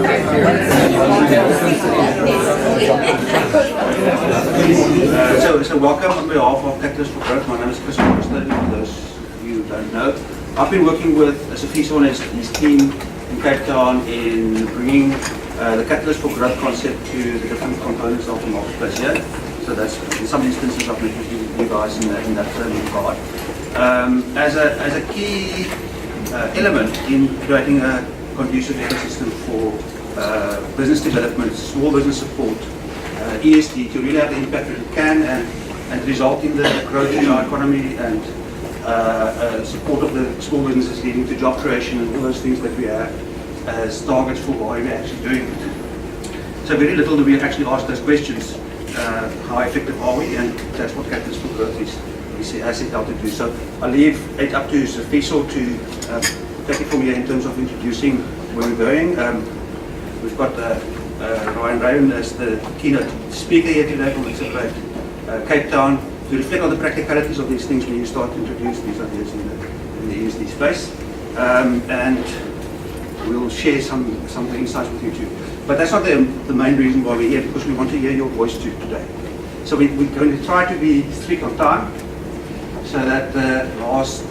So welcome on behalf of Catalyst for Growth. My name is Chris Forrester, for those of you who don't know. I've been working with Sifiso and his team in Cape Town in bringing the Catalyst for Growth concept to the different components of the marketplace here. So that's, in some instances, I've met with you guys in that regard. As a key element in creating a conducive ecosystem for business development, small business support, ESG, to really have the impact that it can and result in the growth in our economy and support of the small businesses leading to job creation and all those things that we have as targets for why we're actually doing it. So very little do we actually ask those questions. How effective are we? And that's what Catalyst for Growth has set out to do. So I'll leave it up to Sifiso to take it from here in terms of introducing where we're going. We've got Ryan Raven as the keynote speaker here today from Executive Cape Town to reflect on the practicalities of these things when you start to introduce these ideas in the ESG space. And we'll share some of the insights with you too. But that's not the main reason why we're here, because we want to hear your voice too today. So we're going to try to be strict on time, so that the last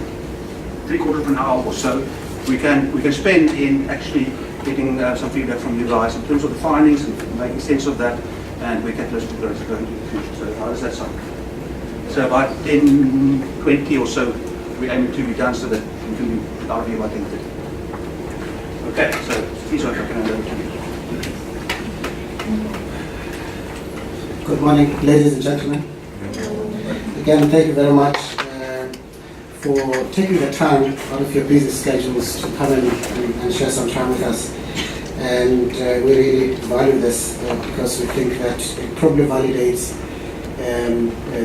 3/4 of an hour or so we can spend in actually getting some feedback from you guys in terms of the findings and making sense of that, and we can listen to those going into the future. So how does that sound? So about 10:20 or so we're aiming to be done, so that we can be out of here by 10:30. Okay, so please I can hand over to you. Good morning, ladies and gentlemen. Again, thank you very much for taking the time out of your busy schedules to come and share some time with us. And we really value this because we think that it probably validates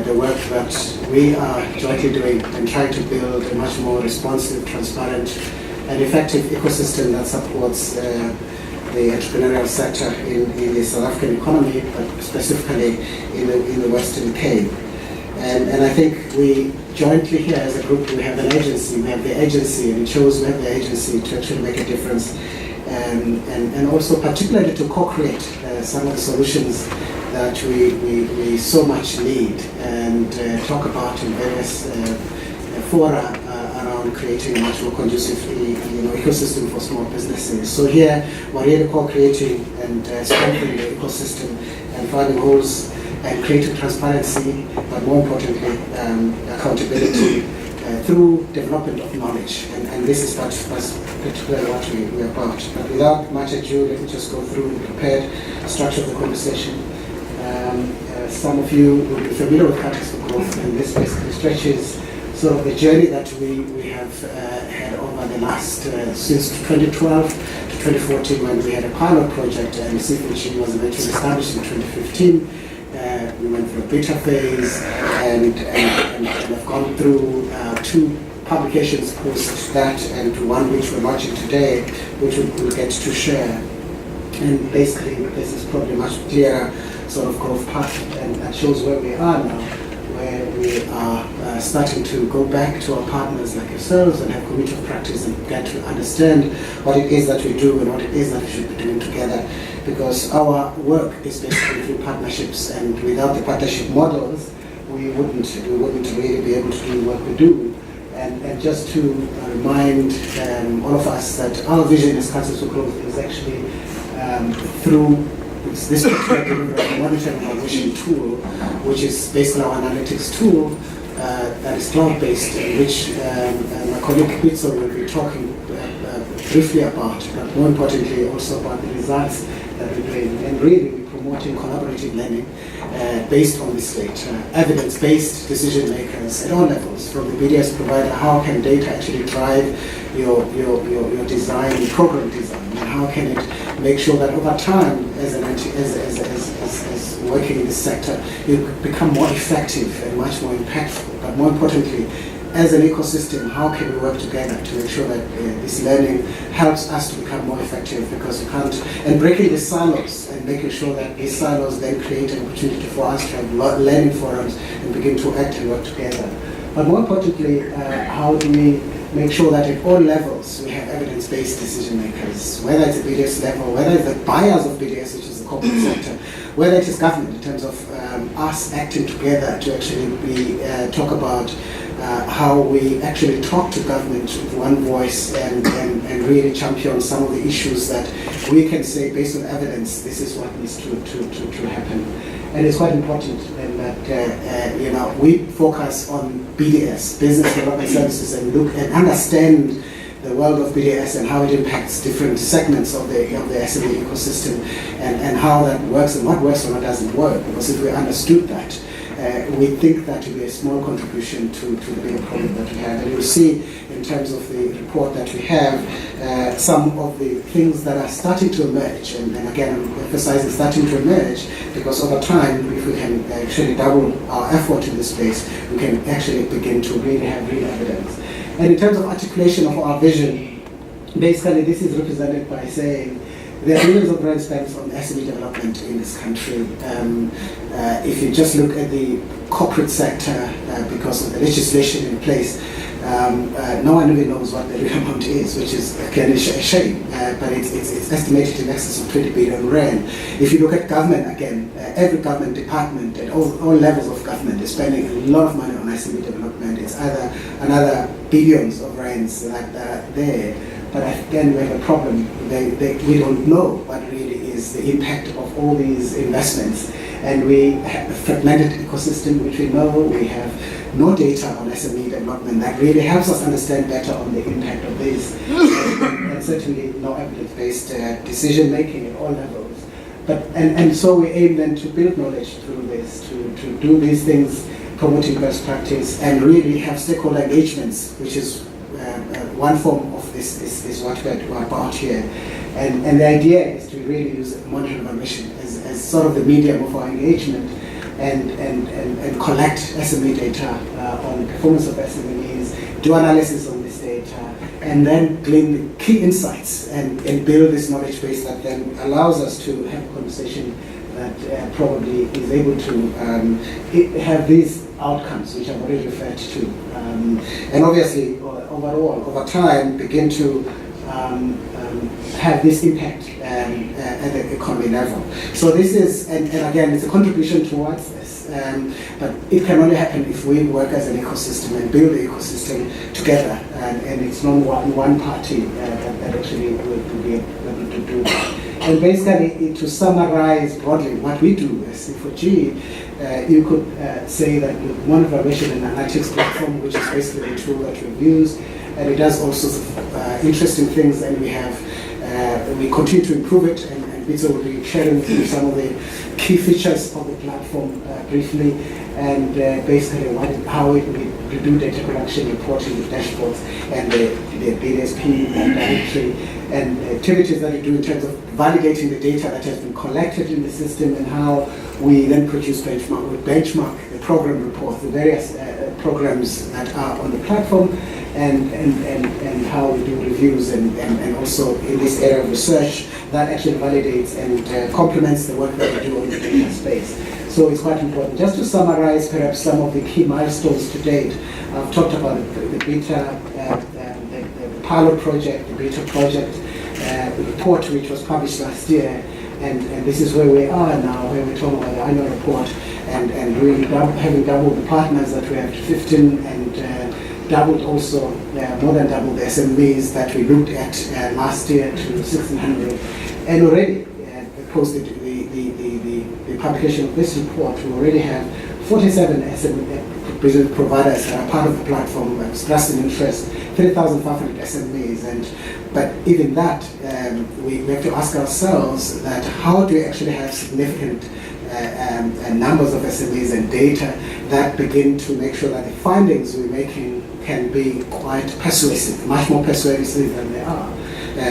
the work that we are jointly doing and trying to build a much more responsive, transparent, and effective ecosystem that supports the entrepreneurial sector in the South African economy, but specifically in the Western Cape. And I think we jointly here as a group, we have an agency, we have the agency, and it shows we have the agency to actually make a difference, and also particularly to co-create some of the solutions that we so much need and talk about in various fora around creating a much more conducive ecosystem for small businesses. So here we're really co-creating and strengthening the ecosystem and finding holes and creating transparency, but more importantly, accountability through development of knowledge. And this is particularly what we're about. But without much ado, let me just go through the prepared structure of the conversation. Some of you will be familiar with Catalyst for Growth, and this basically stretches sort of the journey that we have had over the last, since 2012 to 2014, when we had a pilot project, and CFG was eventually established in 2015. We went through a beta phase and have gone through 2 publications post that, and one which we're launching today, which we'll get to share. And basically, this is probably a much clearer sort of growth path, and that shows where we are now, where we are starting to go back to our partners like yourselves and have community of practice and get to understand what it is that we do and what it is that we should be doing together. Because our work is basically through partnerships, and without the partnership models, we wouldn't really be able to do what we do. And just to remind all of us that our vision as Catalyst for Growth is actually through this particular monitoring our vision tool, which is based on our analytics tool that is cloud-based, which my colleague Pitso will be talking briefly about, but more importantly also about the results that we're doing. And really we're promoting collaborative learning based on this data, evidence-based decision makers at all levels, from the BDS provider. How can data actually drive your design, your program design, and how can it make sure that over time, as working in this sector, you become more effective and much more impactful. But more importantly, as an ecosystem, how can we work together to make sure that this learning helps us to become more effective? Because you can't, and breaking the silos and making sure that these silos then create an opportunity for us to have learning forums and begin to act and work together. But more importantly, how do we make sure that at all levels we have evidence-based decision makers, whether it's at BDS level, whether it's the buyers of BDS, which is the corporate sector, whether it is government in terms of us acting together to actually talk about how we actually talk to government with one voice and really champion some of the issues that we can say based on evidence, this is what needs to happen. And it's quite important that we focus on BDS, Business Development Services, and look and understand the world of BDS and how it impacts different segments of the SME ecosystem and how that works and what works and what doesn't work. Because if we understood that, we think that will be a small contribution to the bigger problem that we have. And you'll see in terms of the report that we have, some of the things that are starting to emerge, and again I'm emphasizing starting to emerge, because over time, if we can actually double our effort in this space, we can actually begin to really have real evidence. And in terms of articulation of our vision, basically this is represented by saying there are billions of rand spent on SME development in this country. If you just look at the corporate sector, because of the legislation in place, no one really knows what the real amount is, which is again a shame, but it's estimated in excess of 20 billion rand. If you look at government, again, every government department at all levels of government is spending a lot of money on SME development. It's either another billions of rands that are there. But again, we have a problem. We don't know what really is the impact of all these investments. And we have a fragmented ecosystem, which we know. We have no data on SME development that really helps us understand better on the impact of this. And certainly no evidence-based decision making at all levels. And so we aim then to build knowledge through this, to do these things, promoting best practice, and really have stakeholder engagements, which is one form of this is what we're about here. And the idea is to really use monitoring evaluation as sort of the medium of our engagement and collect SME data on the performance of SMEs, do analysis on this data, and then glean the key insights and build this knowledge base that then allows us to have a conversation that probably is able to have these outcomes, which I've already referred to. And obviously, overall, over time, begin to have this impact at the economy level. So this is, and again, it's a contribution towards this, but it can only happen if we work as an ecosystem and build the ecosystem together, and it's not one party that actually will be able to do that. And basically, to summarize broadly what we do as C4G, you could say that with one evaluation and analytics platform, which is basically the tool that we've used, and it does all sorts of interesting things, and we continue to improve it, and Bitso will be sharing with you some of the key features of the platform briefly, and basically how we do data collection, reporting, the dashboards, and the BDSP directory, and the activities that we do in terms of validating the data that has been collected in the system, and how we then produce benchmark the program reports, the various programs that are on the platform, and how we do reviews, and also in this area of research that actually validates and complements the work that we do on the data space. So it's quite important. Just to summarize perhaps some of the key milestones to date, I've talked about the beta, the pilot project, the beta project, the report which was published last year, and this is where we are now, where we're talking about the annual report, and really having doubled the partners that we have to 15, and doubled also, more than doubled the SMEs that we looked at last year to 1,600, and already post the publication of this report, we already have 47 SME providers that are part of the platform expressed an interest, 3,500 SMEs, but even that, we have to ask ourselves that how do we actually have significant numbers of SMEs and data that begin to make sure that the findings we're making can be quite persuasive, much more persuasive than they are.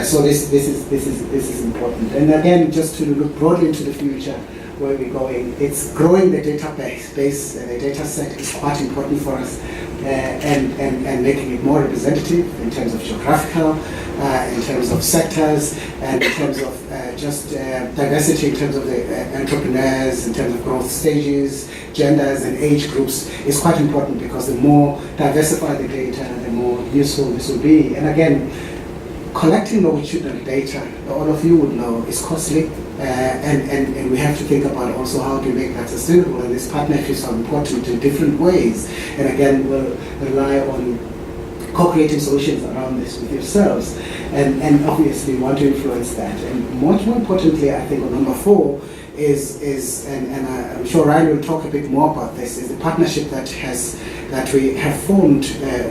So this is important. And again, just to look broadly into the future, where we're going, it's growing the database. The data set is quite important for us, and making it more representative in terms of geographical, in terms of sectors, and in terms of just diversity in terms of the entrepreneurs, in terms of growth stages, genders and age groups is quite important, because the more diversified the data, the more useful this will be. And again, collecting longitudinal data, all of you would know, is costly, and we have to think about also how to make that sustainable. And these partnerships are important in different ways. And again, we'll rely on co-creating solutions around this with yourselves, and obviously want to influence that. And much more importantly, I think on number 4 is I'm sure Ryan will talk a bit more about this, is the partnership that we have formed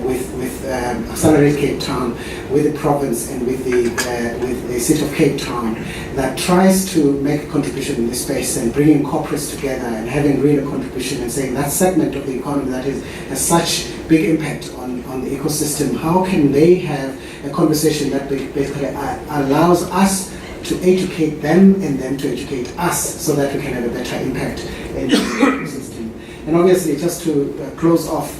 with Accelerate Cape Town, with the province and with the city of Cape Town, that tries to make a contribution in this space and bringing corporates together and having real contribution, and saying that segment of the economy that has such big impact on the ecosystem, how can they have a conversation that basically allows us to educate them and them to educate us, so that we can have a better impact in the ecosystem. And obviously, just to close off,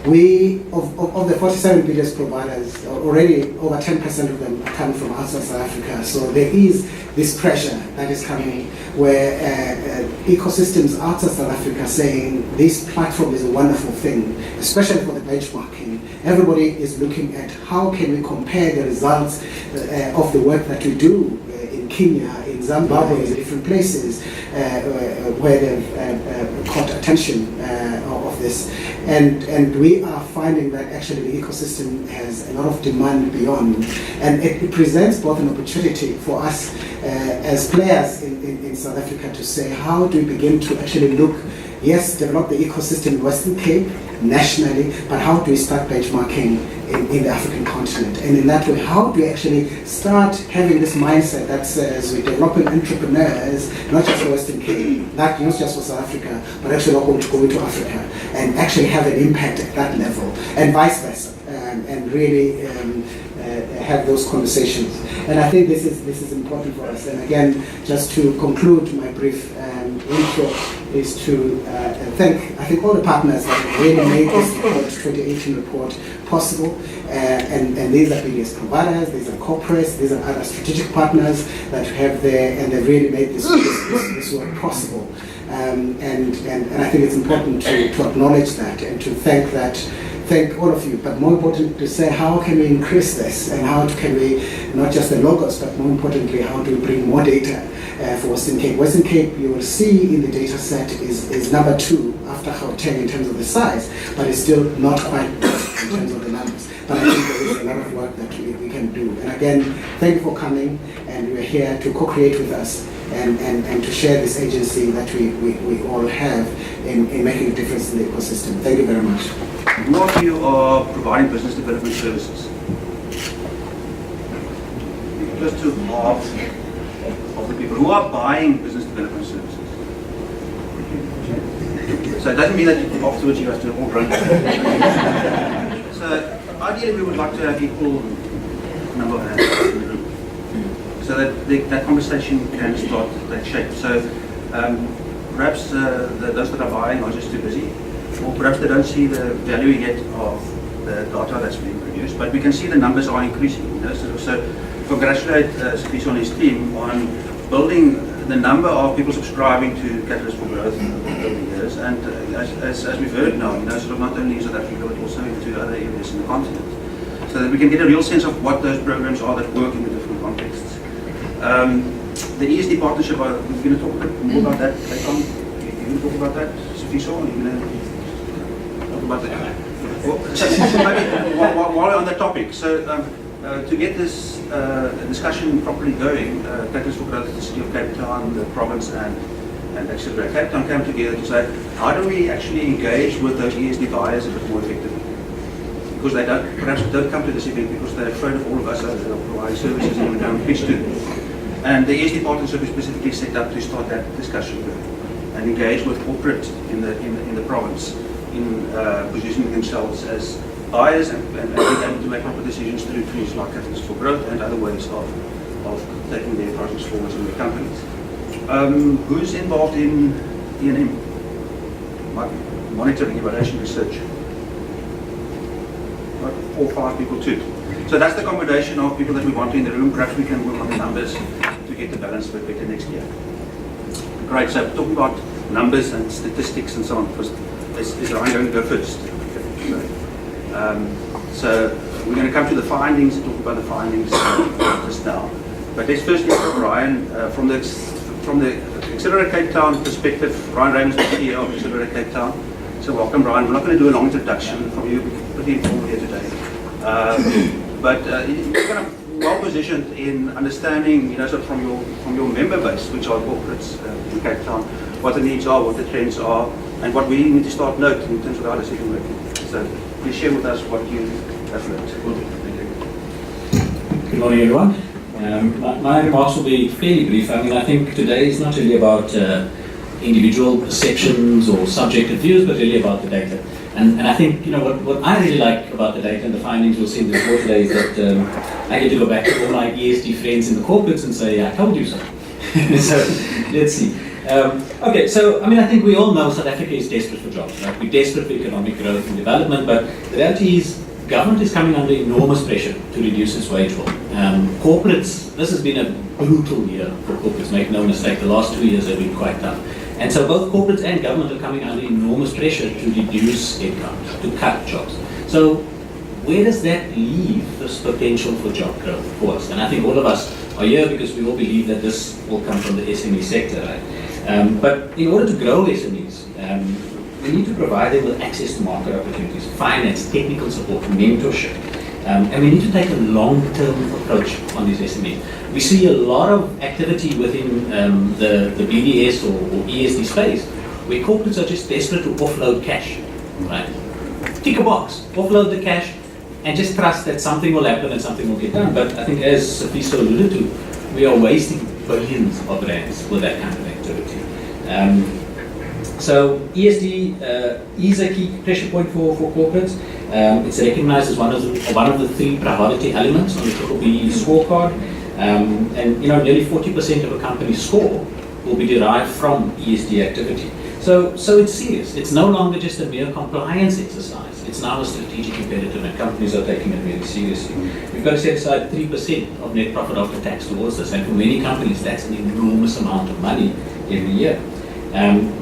we, of the 47 biggest providers, already over 10% of them are coming from outside South Africa. So there is this pressure that is coming, where ecosystems outside South Africa saying this platform is a wonderful thing, especially for the benchmarking. Everybody is looking at how can we compare the results of the work that we do in Kenya, in Zimbabwe, in different places where they've caught attention of this. And we are finding that actually the ecosystem has a lot of demand beyond. And it presents both an opportunity for us as players in South Africa to say, how do we begin to actually look, yes, develop the ecosystem in Western Cape nationally, but how do we start benchmarking in the African continent? And in that way, how do we actually start having this mindset that says we're developing entrepreneurs, not just for Western Cape, not just for South Africa, but actually going to go into Africa and actually have an impact at that level, and vice versa, and really have those conversations. And I think this is important for us. And again, just to conclude my brief intro, is to thank, I think, all the partners that have really made this report, 2018 report, possible. And these are biggest providers, these are corporates, these are other strategic partners that we have there, and they've really made this work possible. And I think it's important to acknowledge that, and to thank all of you, but more important to say, how can we increase this, and how can we, not just the logos, but more importantly, how do we bring more data for Western Cape. Western Cape, you will see in the data set, is number 2 after Gauteng in terms of the size, but it's still not quite in terms of the numbers. But I think there is a lot of work that we can do. And again, thank you for coming, and we're here to co-create with us and to share this agency that we all have in making a difference in the ecosystem. Thank you very much. Who of you are providing business development services? Close to half of the people who are buying business development services. So it doesn't mean that afterwards you have to all run. So ideally we would like to have equal number of hands in the room, so that that conversation can start to take shape. So perhaps those that are buying are just too busy, or perhaps they don't see the value yet of the data that's being produced, but we can see the numbers are increasing. You know? So congratulate Sifiso and his team on building the number of people subscribing to Catalyst for Growth over the years, and as we've heard now, you know, sort of not only in South Africa but also into other areas in the continent, so that we can get a real sense of what those programs are that work in the different contexts. The ESD partnership, we're going to talk a bit more about that later on. You're going to talk about that, Sifiso, or you're going to talk about that? Maybe while we're on the topic, so to get this discussion properly going, Catalyst for Growth, the City of Cape Town, the province, and Accelerate Cape Town came together to say, how do we actually engage with those ESD buyers a bit more effectively? Because they perhaps don't come to this event because they're afraid of all of us that are providing services and we don't pitch to them. And the ESD partnership is specifically set up to start that discussion and engage with corporate in the province in positioning themselves as buyers and being able to make proper decisions through tools like Catalyst for Growth and other ways of taking their projects forward in their companies. Who's involved in E&M? Monitoring, evaluation, research. 4 or 5 people too. So that's the combination of people that we want in the room. Perhaps we can work on the numbers to get the balance a bit better next year. Great, so talking about numbers and statistics and so on, because is Ryan going to go first? Okay. So we're going to come to the findings, talk about the findings just now. But let's first look at Ryan from the Accelerate Cape Town perspective. Ryan Raymond is the CEO of Accelerate Cape Town. So welcome, Ryan. We're not going to do a long introduction from you. We're pretty informal here today. But you're kind of well positioned in understanding, so from your member base, which are corporates in Cape Town, what the needs are, what the trends are, and what we need to start noting in terms of our decision making. So please share with us what you have learned. Good morning, everyone. My remarks will be fairly brief. I think today is not really about individual perceptions or subjective views, but really about the data. And I think, what I really like about the data and the findings we'll see in the report today is that I get to go back to all my ESG friends in the corporates and say, I told you so. So let's see. Okay, so I think we all know South Africa is desperate for jobs, right? We're desperate for economic growth and development, but the reality is government is coming under enormous pressure to reduce its wage bill. Corporates, this has been a brutal year for corporates, make no mistake, the last 2 years have been quite tough. And so both corporates and government are coming under enormous pressure to reduce income, to cut jobs. So where does that leave this potential for job growth for us? And I think all of us are here because we all believe that this will come from the SME sector, right? But in order to grow SMEs, we need to provide them with access to market opportunities, finance, technical support, mentorship. And we need to take a long-term approach on these SMEs. We see a lot of activity within the BDS or ESD space where corporates are just desperate to offload cash, right? Tick a box, offload the cash, and just trust that something will happen and something will get done. But I think, as Safiso alluded to, we are wasting billions of rands with that kind of activity. So ESD is a key pressure point for corporates. It's recognized as one of the 3 priority elements on the BBBE scorecard. And nearly 40% of a company's score will be derived from ESD activity. So it's serious. It's no longer just a mere compliance exercise. It's now a strategic imperative, and companies are taking it very seriously. We've got to set aside 3% of net profit after tax towards this, and for many companies, that's an enormous amount of money every year.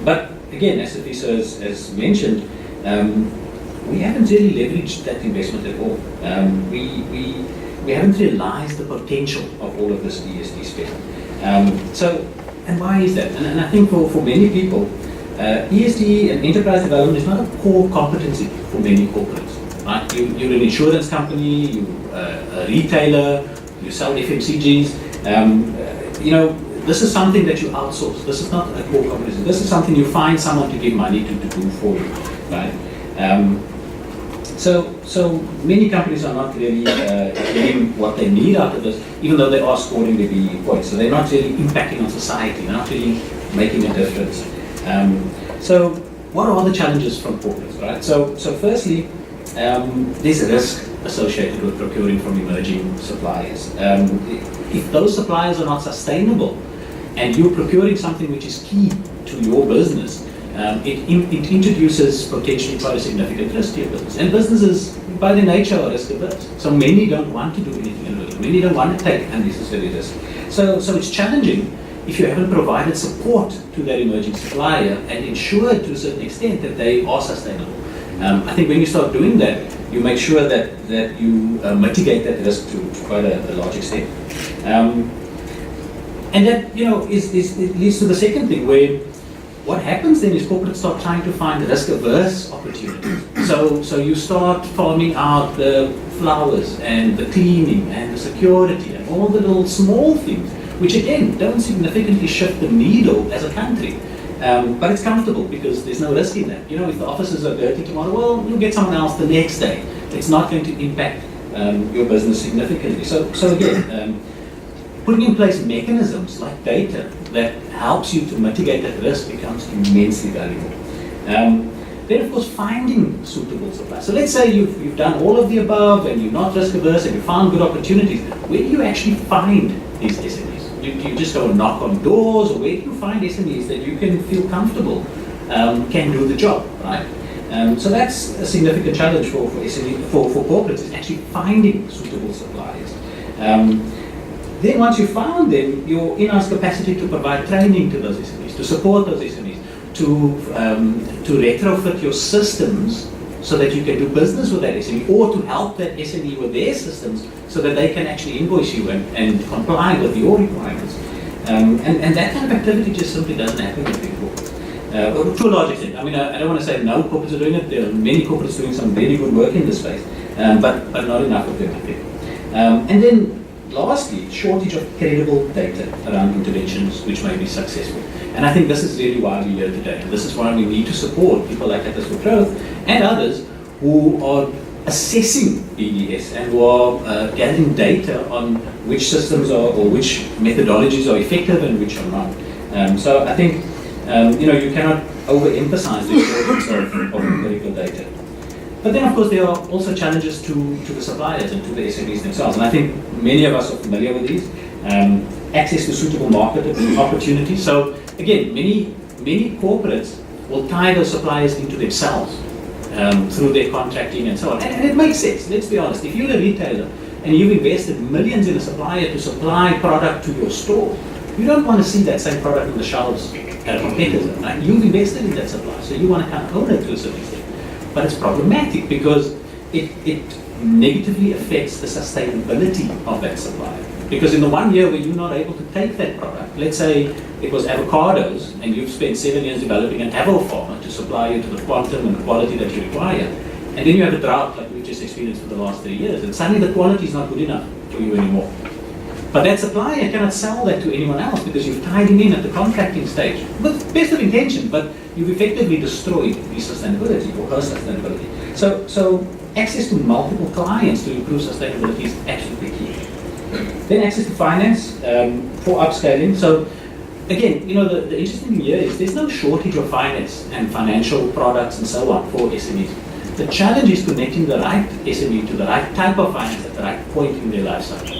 But again, as Safiso has mentioned, we haven't really leveraged that investment at all. We haven't realized the potential of all of this ESD spend. And why is that? And I think for many people, ESD and enterprise development is not a core competency for many corporates. Right? You're an insurance company, you're a retailer, you sell FMCGs. This is something that you outsource. This is not a core competency. This is something you find someone to give money to do for you. Right? So many companies are not really getting what they need out of this, even though they are scoring the BE points. So they're not really impacting on society. They're not really making a difference. So what are the challenges from corporates, right? So firstly, there's a risk associated with procuring from emerging suppliers. If those suppliers are not sustainable, and you're procuring something which is key to your business, it introduces potentially quite a significant risk to your business. And businesses, by their nature, are risk averse. So many don't want to do anything in risk. Many don't want to take unnecessary risk. So it's challenging if you haven't provided support to that emerging supplier and ensured to a certain extent that they are sustainable. I think when you start doing that, you make sure that you mitigate that risk to quite a large extent. And that, it leads to the second thing, where what happens then is corporates start trying to find risk-averse opportunities. So you start farming out the flowers and the cleaning and the security and all the little small things, which again don't significantly shift the needle as a country. But it's comfortable because there's no risk in that. If the offices are dirty tomorrow, well, you'll get someone else the next day. It's not going to impact your business significantly. So again, putting in place mechanisms like data that helps you to mitigate that risk becomes immensely valuable. Then, of course, finding suitable suppliers. So let's say you've done all of the above and you're not risk averse and you found good opportunities. Where do you actually find these SMEs? Do you just go and knock on doors, or where do you find SMEs that you can feel comfortable can do the job, right? So that's a significant challenge for SME, for corporates, is actually finding suitable suppliers. then once you found them, your in-house capacity to provide training to those SMEs, to support those SMEs, to retrofit your systems so that you can do business with that SME, or to help that SME with their systems so that they can actually invoice you and comply with your requirements. And that kind of activity just simply doesn't happen in Big Four. To a large extent. I mean, I don't want to say no corporates are doing it. There are many corporates doing some really good work in this space, but not enough of them, I think. And then lastly, shortage of credible data around interventions which may be successful. And I think this is really why we're here today. And this is why we need to support people like Catalyst for Growth and others who are assessing BDS and who are gathering data on which systems are, or which methodologies are effective and which are not. So I think you cannot overemphasize the importance of empirical data. But then, of course, there are also challenges to the suppliers and to the SMEs themselves. And I think many of us are familiar with these. Access to suitable market opportunities. So again, many corporates will tie those suppliers into themselves through their contracting and so on. And it makes sense, let's be honest. If you're a retailer and you've invested millions in a supplier to supply product to your store, you don't want to see that same product on the shelves at a competitor. Right? You've invested in that supplier, so you want to kind of own it to a certain extent. But it's problematic because it negatively affects the sustainability of that supplier. Because in the 1 year where you're not able to take that product, let's say it was avocados and you've spent 7 years developing an avo farmer to supply you to the quantum and the quality that you require, and then you have a drought like we just experienced for the last 3 years, and suddenly the quality is not good enough for you anymore. But that supplier cannot sell that to anyone else because you've tied him in at the contracting stage. With best of intention, but you've effectively destroyed his sustainability or her sustainability. So access to multiple clients to improve sustainability is absolutely key. Then access to finance for upscaling. So again, the interesting thing here is there's no shortage of finance and financial products and so on for SMEs. The challenge is connecting the right SME to the right type of finance at the right point in their life cycle.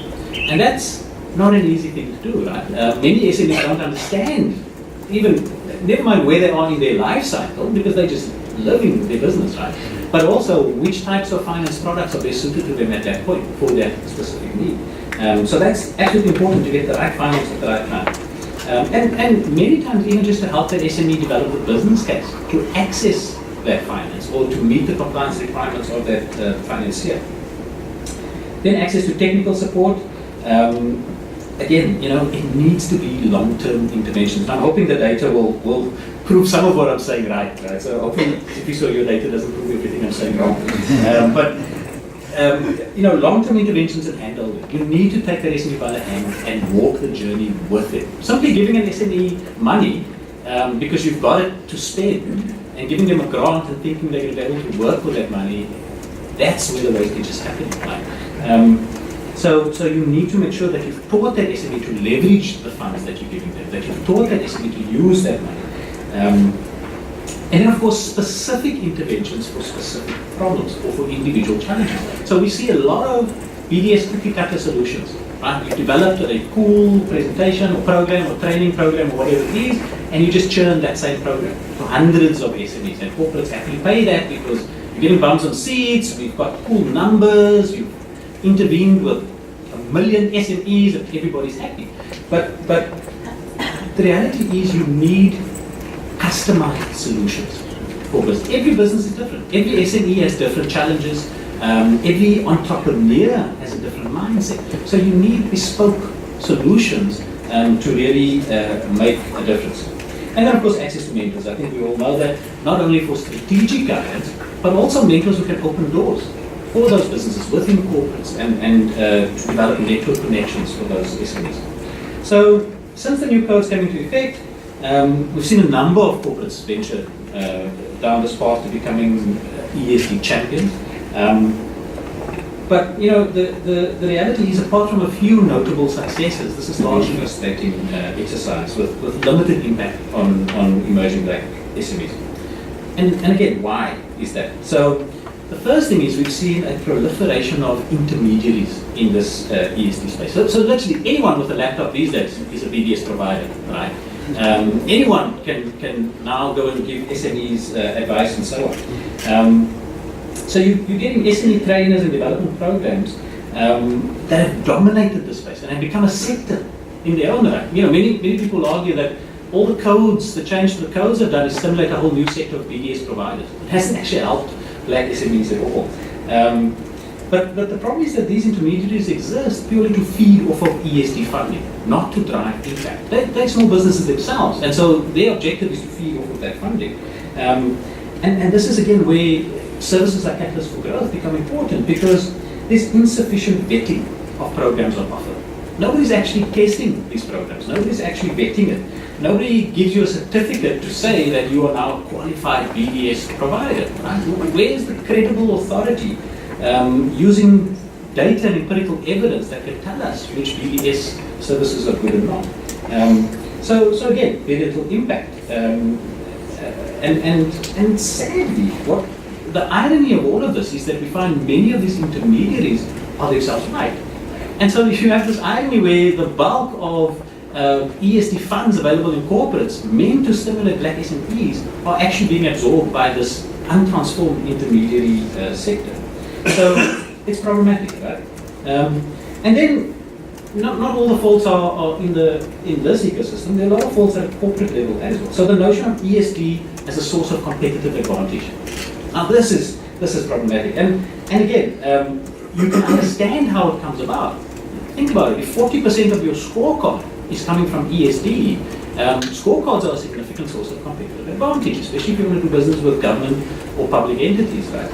And that's not an easy thing to do, right? Many SMEs don't understand, even, never mind where they are in their life cycle, because they just living their business, right? But also which types of finance products are best suited to them at that point for that specific need. So that's absolutely important to get the right finance at the right time. And many times even just to help that SME develop a business case to access that finance or to meet the compliance requirements of that financier. Then access to technical support. Again, it needs to be long-term interventions. And I'm hoping the data will prove some of what I'm saying right? So hopefully, if you saw your data doesn't prove everything I'm saying wrong. But long-term interventions and handover. You need to take the SME by the hand and walk the journey with it. Simply giving an SME money because you've got it to spend and giving them a grant and thinking they're going to be able to work with that money, that's where the wastage is happening. Right? So you need to make sure that you've taught that SME to leverage the funds that you're giving them, that you've taught that SME to use that money. And then, of course, specific interventions for specific problems or for individual challenges. So we see a lot of BDS cookie-cutter solutions. Right? You've developed a cool presentation or program or training program or whatever it is, and you just churn that same program to hundreds of SMEs. And corporates happily pay that because you're getting bums on seats, we've got cool numbers, you've intervened with 1 million SMEs and everybody's happy. But the reality is you need customized solutions for business. Every business is different. Every SME has different challenges. Every entrepreneur has a different mindset. So you need bespoke solutions to really make a difference. And then, of course, access to mentors. I think we all know that not only for strategic guidance, but also mentors who can open doors for those businesses within corporates and to develop network connections for those SMEs. So since the new codes came into effect, we've seen a number of corporates venture down this path to becoming ESG champions. But the reality is, apart from a few notable successes, this is largely a stating exercise with limited impact on emerging black SMEs. And again, why is that? So the first thing is we've seen a proliferation of intermediaries in this ESG space. So literally anyone with a laptop these days is a BDS provider, right? Anyone can now go and give SMEs advice and so on. So you're getting SME trainers and development programs that have dominated the space and have become a sector in their own right. Many people argue that all the codes, the change to the codes have done is stimulate a whole new sector of BDS providers. It hasn't actually helped black SMEs at all. But the problem is that these intermediaries exist purely to feed off of ESD funding, not to drive impact. They're small businesses themselves, and so their objective is to feed off of that funding. And this is again where services like Catalyst for Growth become important, because there's insufficient vetting of programs on offer. Nobody's actually testing these programs. Nobody's actually vetting it. Nobody gives you a certificate to say that you are now a qualified BDS provider. Right? Where is the credible authority using data and empirical evidence that can tell us which BDS services are good or not? So again, very little impact. And sadly, what the irony of all of this is that we find many of these intermediaries are themselves right. And so if you have this irony where the bulk of ESD funds available in corporates meant to stimulate black SMEs are actually being absorbed by this untransformed intermediary sector. So it's problematic, right? And then not all the faults are in this ecosystem. There are a lot of faults at corporate level as well. So the notion of ESD as a source of competitive advantage. Now this is problematic. And again, you can understand how it comes about. Think about it. If 40% of your scorecard is coming from ESD, scorecards are a significant source of competitive advantage, especially if you want to do business with government or public entities, right?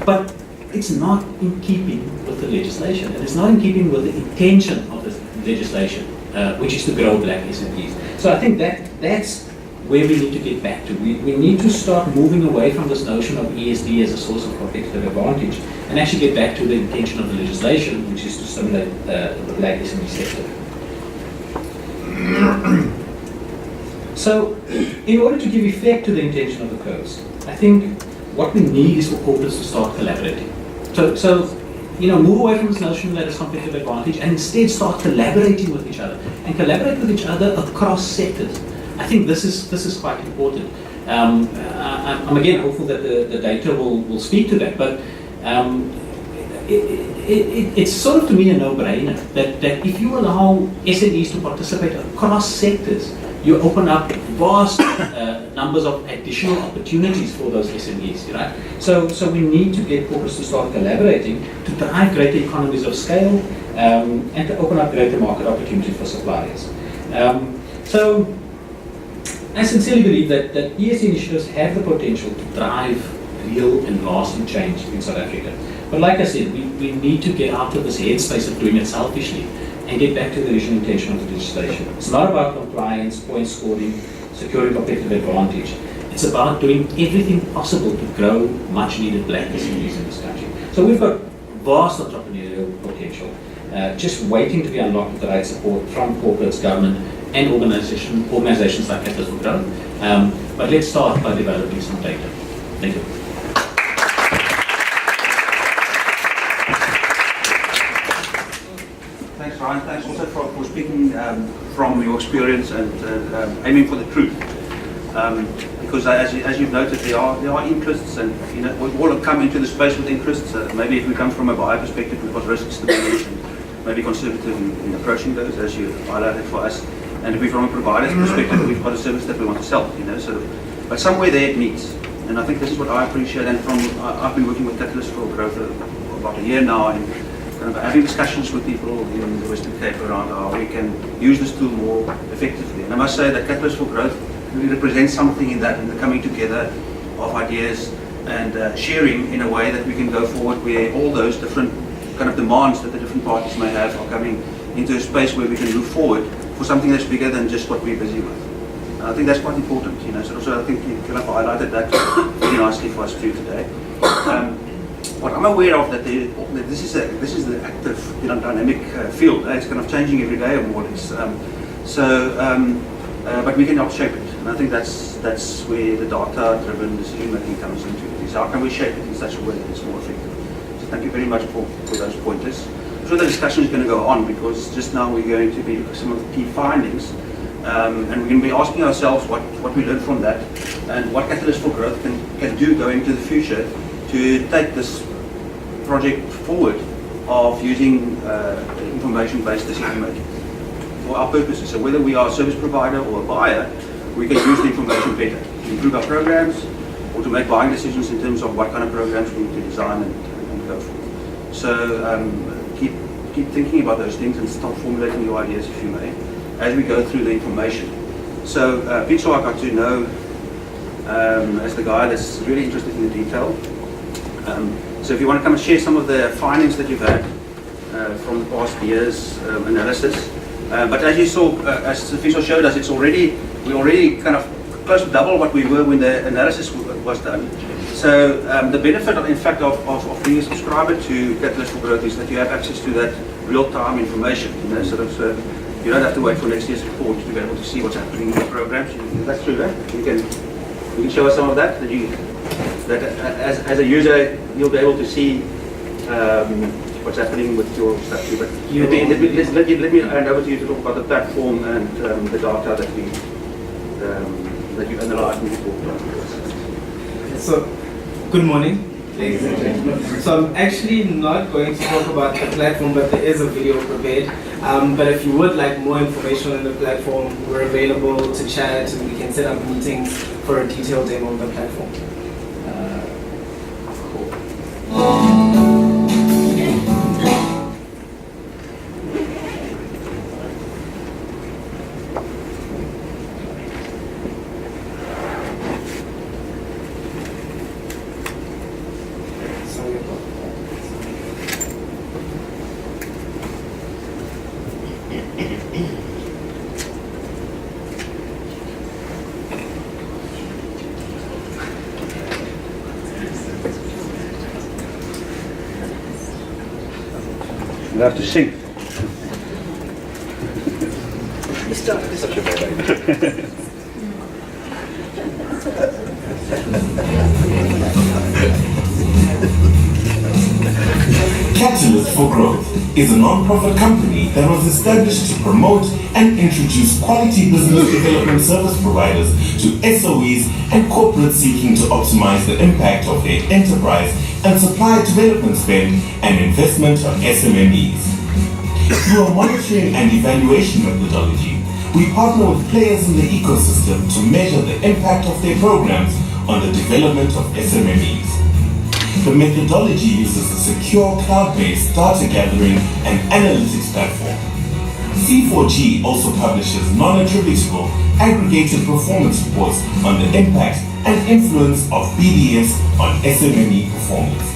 But it's not in keeping with the legislation, and it's not in keeping with the intention of the legislation, which is to grow black SMEs. So I think that's where we need to get back to. We need to start moving away from this notion of ESD as a source of competitive advantage and actually get back to the intention of the legislation, which is to stimulate the black SME sector. So, in order to give effect to the intention of the codes, I think what we need is for corporates to start collaborating. So move away from this notion that it's competitive advantage and instead start collaborating with each other and collaborate with each other across sectors. I think this is quite important. I'm again hopeful that the data will speak to that, but it's sort of to me a no-brainer that if you allow SMEs to participate across sectors, you open up vast numbers of additional opportunities for those SMEs, right? So we need to get corporates to start collaborating to drive greater economies of scale and to open up greater market opportunities for suppliers. So I sincerely believe that ESD initiatives have the potential to drive real and lasting change in South Africa. But like I said, we need to get out of this headspace of doing it selfishly and get back to the original intention of the legislation. It's not about compliance, point scoring, securing competitive advantage. It's about doing everything possible to grow much needed black SMEs in this country. So we've got vast entrepreneurial potential, just waiting to be unlocked with the right support from corporates, government, and organizations like Catalyst for Growth. But let's start by developing some data. Thank you. Thanks, Ryan. Thanks also for speaking from your experience and aiming for the truth. Because as you've noted, there are interests, and we all have come into the space with interests. Maybe if we come from a buyer perspective, we've got risks to manage, and maybe conservative in approaching those, as you highlighted for us. And if we're from a provider's perspective, we've got a service that we want to sell. But somewhere there it meets. And I think this is what I appreciate. And I've been working with Catalyst for Growth about a year now, and kind of having discussions with people in the Western Cape around how we can use this tool more effectively. And I must say that Catalyst for Growth really represents something in that, in the coming together of ideas and sharing in a way that we can go forward where all those different kind of demands that the different parties may have are coming into a space where we can move forward for something that's bigger than just what we're busy with. And I think that's quite important, So I think you kind of highlighted that very nicely for us too today. What I'm aware of that this is the active, dynamic field. It's kind of changing every day or more or less. But we can help shape it, and I think that's where the data-driven decision making comes into it. Is how can we shape it in such a way that it's more effective? So thank you very much for those pointers. I'm sure the discussion is going to go on because just now we're going to be looking at some of the key findings, and we're going to be asking ourselves what we learned from that and what Catalyst for Growth can do going into the future to take this project forward of using information-based decision making for our purposes. So whether we are a service provider or a buyer, we can use the information better to improve our programs or to make buying decisions in terms of what kind of programs we need to design and go for. So keep thinking about those things and start formulating your ideas, if you may, as we go through the information. So Pietro, I got to know as the guy that's really interested in the detail. So if you want to come and share some of the findings that you've had from the past year's analysis. But as you saw, as Fiso showed us, we're already kind of close to double what we were when the analysis was done. So the benefit, in fact, of being a subscriber to Catalyst for Growth is that you have access to that real-time information. So you don't have to wait for next year's report to be able to see what's happening in the programs. That's true, right? You can show us some of that. That as a user, you'll be able to see what's happening with your stuff too. But let me hand over to you to talk about the platform and the data that you analyze and report on. So, good morning, ladies and gentlemen. So I'm actually not going to talk about the platform, but there is a video prepared. But if you would like more information on the platform, we're available to chat and we can set up meetings for a detailed demo of the platform. You have to sing. Catalyst for Growth is a non-profit company that was established to promote and introduce quality business development service providers to SOEs and corporates seeking to optimize the impact of their enterprise and supply development spend and investment on SMMEs. Through a monitoring and evaluation methodology, we partner with players in the ecosystem to measure the impact of their programs on the development of SMMEs. The methodology uses a secure cloud-based data gathering and analytics platform. C4G also publishes non-attributable aggregated performance reports on the impact and influence of BDS on SMME performance.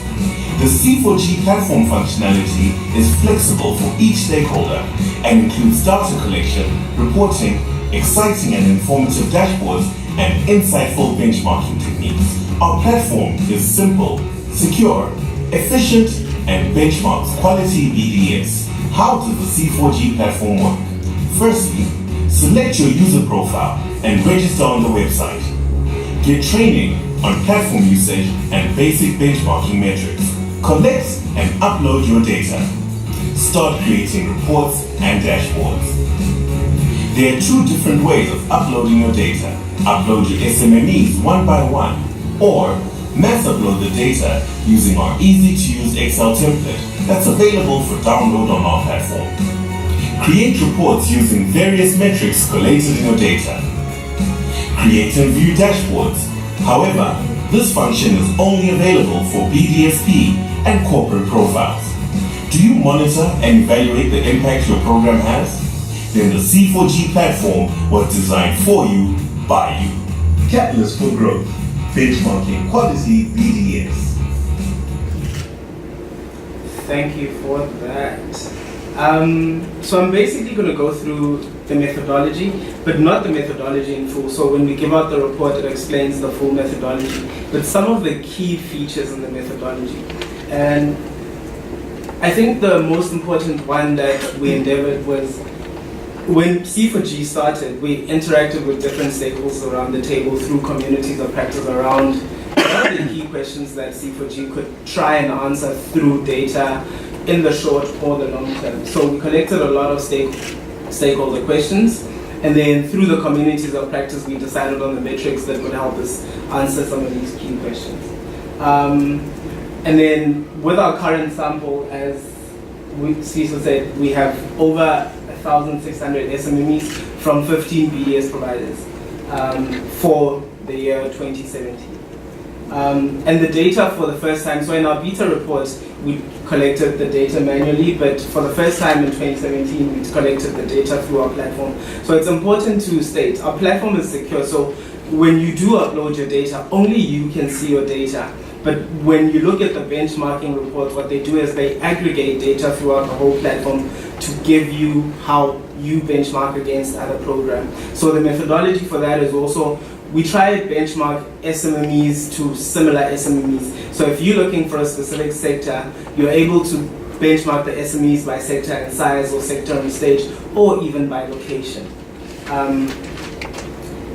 The C4G platform functionality is flexible for each stakeholder and includes data collection, reporting, exciting and informative dashboards, and insightful benchmarking techniques. Our platform is simple, secure, efficient, and benchmarks quality BDS. How does the C4G platform work? Firstly, select your user profile and register on the website. Get training on platform usage and basic benchmarking metrics. Collect and upload your data. Start creating reports and dashboards. There are two different ways of uploading your data. Upload your SMMEs one by one, or mass upload the data using our easy-to-use Excel template that's available for download on our platform. Create reports using various metrics collated in your data. Create and view dashboards. However, this function is only available for BDSP and corporate profiles. Do you monitor and evaluate the impact your program has? Then the C4G platform was designed for you, by you. Catalyst for Growth. Benchmarking quality BDS. Thank you for that. So I'm basically going to go through the methodology, but not the methodology in full. So when we give out the report, it explains the full methodology, but some of the key features in the methodology. And I think the most important one that we endeavored was when C4G started, we interacted with different stakeholders around the table through communities of practice around what are the key questions that C4G could try and answer through data in the short or the long term. So we collected a lot of stakeholder questions, and then through the communities of practice, we decided on the metrics that would help us answer some of these key questions. And then with our current sample, as Cecil said, we have over 1,600 SMMEs from 15 BDS providers for the year 2017. And the data for the first time, so in our beta reports, we collected the data manually, but for the first time in 2017, we collected the data through our platform. So it's important to state, our platform is secure, so when you do upload your data, only you can see your data. But when you look at the benchmarking reports, what they do is they aggregate data throughout the whole platform to give you how you benchmark against other programs. So the methodology for that is also, we try to benchmark SMMEs to similar SMMEs. So if you're looking for a specific sector, you're able to benchmark the SMEs by sector and size, or sector and stage, or even by location.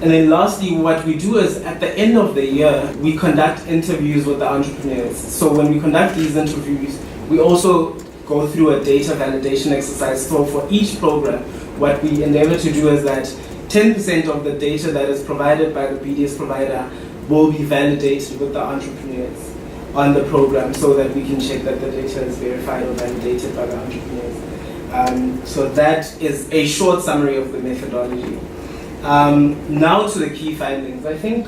And then lastly, what we do is at the end of the year, we conduct interviews with the entrepreneurs. So when we conduct these interviews, we also go through a data validation exercise. So for each program, what we endeavor to do is that 10% of the data that is provided by the BDS provider will be validated with the entrepreneurs on the program, so that we can check that the data is verified or validated by the entrepreneurs. So that is a short summary of the methodology. Now to the key findings. I think,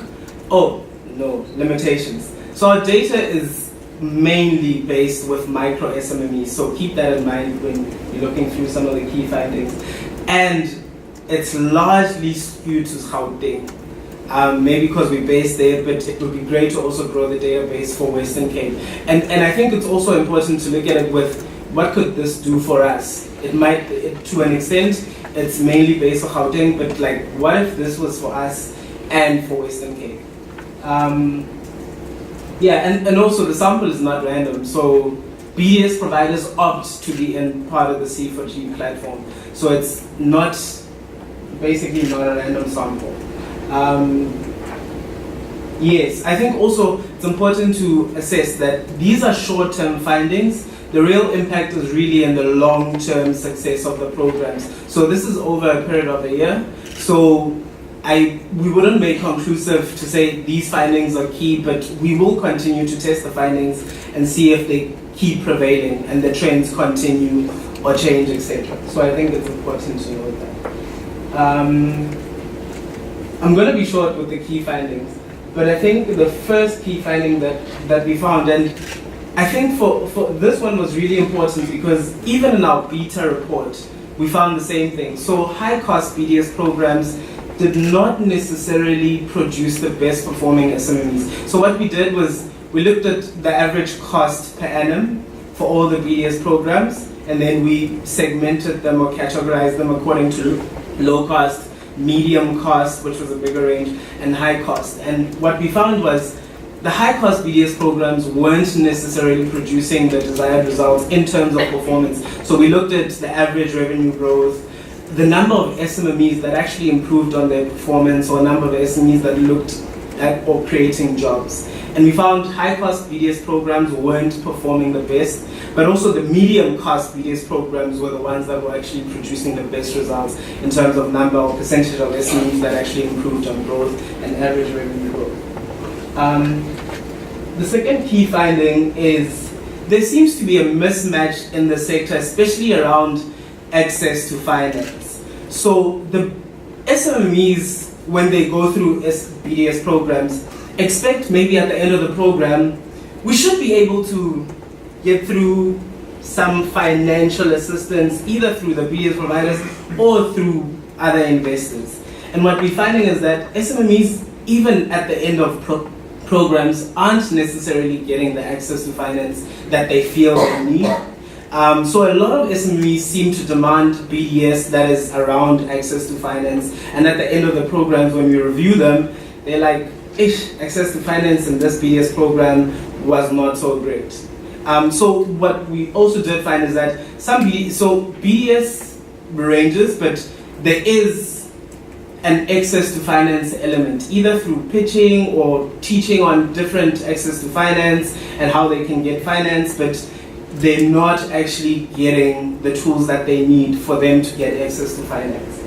limitations. So our data is mainly based with micro SMMEs, so keep that in mind when you're looking through some of the key findings. And it's largely skewed to Gauteng. Maybe because we're based there, but it would be great to also grow the database for Western Cape. And I think it's also important to look at it with, what could this do for us? It might, to an extent, it's mainly based on Gauteng, but like, what if this was for us and for Western Cape? And also the sample is not random. So BDS providers opt to be in part of the C4G platform. So it's not, basically not a random sample. Yes, I think also it's important to assess that these are short-term findings. The real impact is really in the long-term success of the programs. So this is over a period of a year. So we wouldn't make conclusive to say these findings are key, but we will continue to test the findings and see if they keep prevailing and the trends continue or change, etc. So I think it's important to note that. I'm going to be short with the key findings, but I think the first key finding that we found, and I think for this one was really important because even in our beta report, we found the same thing. So high-cost BDS programs did not necessarily produce the best performing SMMEs. So what we did was we looked at the average cost per annum for all the BDS programs, and then we segmented them or categorized them according to low cost, medium cost, which was a bigger range, and high cost. And what we found was the high cost BDS programs weren't necessarily producing the desired results in terms of performance. So we looked at the average revenue growth, the number of SMMEs that actually improved on their performance, or number of SMEs that looked at or creating jobs. And we found high cost BDS programs weren't performing the best, but also the medium cost BDS programs were the ones that were actually producing the best results in terms of number or percentage of SMEs that actually improved on growth and average revenue growth. The second key finding is there seems to be a mismatch in the sector, especially around access to finance. So the SMMEs, when they go through BDS programs, expect maybe at the end of the program, we should be able to get through some financial assistance, either through the BDS providers or through other investors. And what we're finding is that SMMEs, even at the end of programs, aren't necessarily getting the access to finance that they feel they need. So a lot of SMEs seem to demand BDS that is around access to finance, and at the end of the programs, when we review them, they're like, access to finance in this BDS program was not so great. So what we also did find is that BDS ranges, but there is an access to finance element, either through pitching or teaching on different access to finance and how they can get finance, but they're not actually getting the tools that they need for them to get access to finance.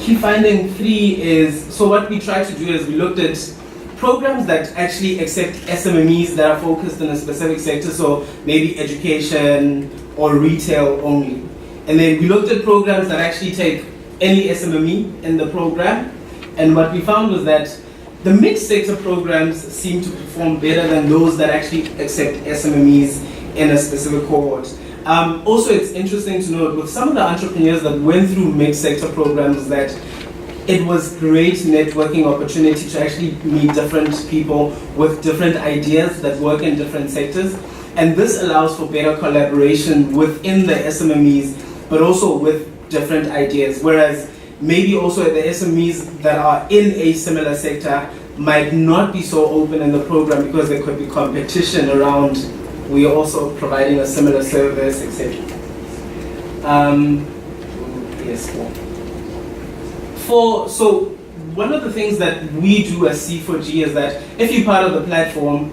Key finding 3 is, so what we tried to do is we looked at programs that actually accept SMMEs that are focused in a specific sector, so maybe education or retail only. And then we looked at programs that actually take any SMME in the program, and what we found was that the mixed sector programs seem to perform better than those that actually accept SMMEs in a specific cohort. Also, it's interesting to note with some of the entrepreneurs that went through mixed sector programs that it was great networking opportunity to actually meet different people with different ideas that work in different sectors. And this allows for better collaboration within the SMMEs, but also with different ideas. Whereas maybe also the SMEs that are in a similar sector might not be so open in the program because there could be competition around we are also providing a similar service, etc. Yes. So one of the things that we do as C4G is that if you're part of the platform,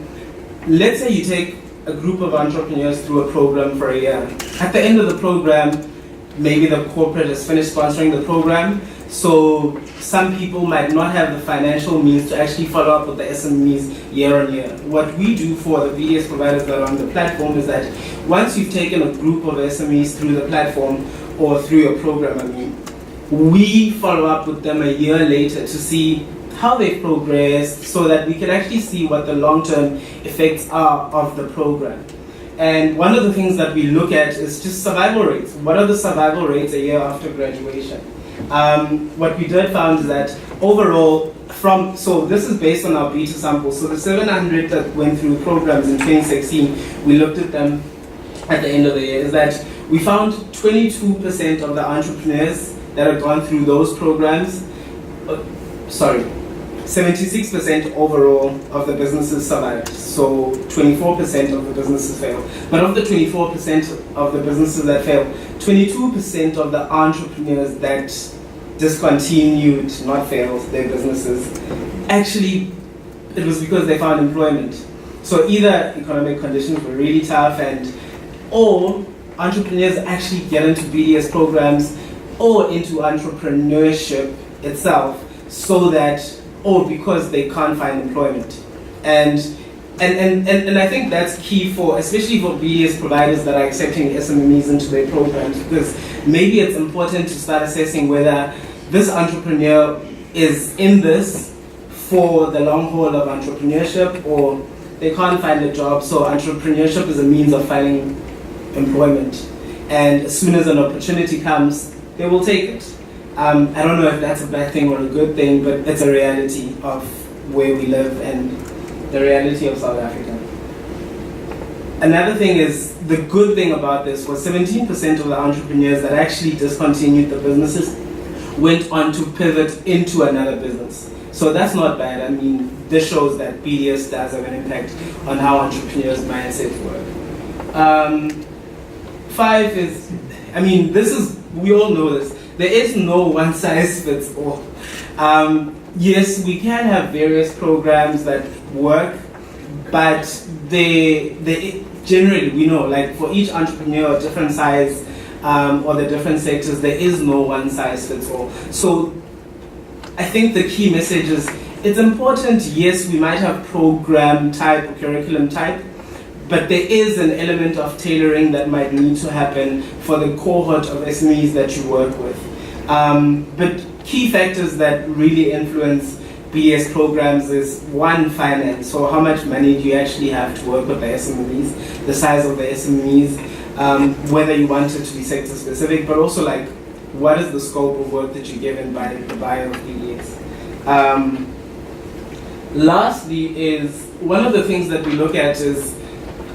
let's say you take a group of entrepreneurs through a program for a year. At the end of the program, maybe the corporate has finished sponsoring the program, so some people might not have the financial means to actually follow up with the SMEs year on year. What we do for the VDS providers that are on the platform is that once you've taken a group of SMEs through the platform or through your program, we follow up with them a year later to see how they've progressed so that we can actually see what the long-term effects are of the program. And one of the things that we look at is just survival rates. What are the survival rates a year after graduation? What we did found is that overall, so this is based on our beta sample. So the 700 that went through programs in 2016, we looked at them at the end of the year, is that we found 22% of the entrepreneurs that have gone through those programs, 76% overall of the businesses survived, so 24% of the businesses failed. But of the 24% of the businesses that failed, 22% of the entrepreneurs that discontinued, not failed, their businesses, actually, it was because they found employment. So either economic conditions were really tough or entrepreneurs actually get into BDS programs or into entrepreneurship itself so that, or because they can't find employment. And I think that's key for, especially for BDS providers that are accepting SMMEs into their programs, because maybe it's important to start assessing whether this entrepreneur is in this for the long haul of entrepreneurship or they can't find a job, so entrepreneurship is a means of finding employment. And as soon as an opportunity comes, they will take it. I don't know if that's a bad thing or a good thing, but it's a reality of where we live and the reality of South Africa. Another thing is, the good thing about this was 17% of the entrepreneurs that actually discontinued the businesses went on to pivot into another business. So that's not bad. I mean, this shows that BDS does have an impact on how entrepreneurs' mindsets work. 5 is, we all know this. There is no one size fits all. Yes, we can have various programs that work, but they generally, we know, like for each entrepreneur, different size or the different sectors, there is no one size fits all. So I think the key message is, it's important, yes, we might have program type or curriculum type, but there is an element of tailoring that might need to happen for the cohort of SMEs that you work with. But key factors that really influence BDS programs is, one, finance. So how much money do you actually have to work with the SMEs, the size of the SMEs, whether you want it to be sector specific, but also like, what is the scope of work that you're given by the buyer of BDS? Lastly is, one of the things that we look at is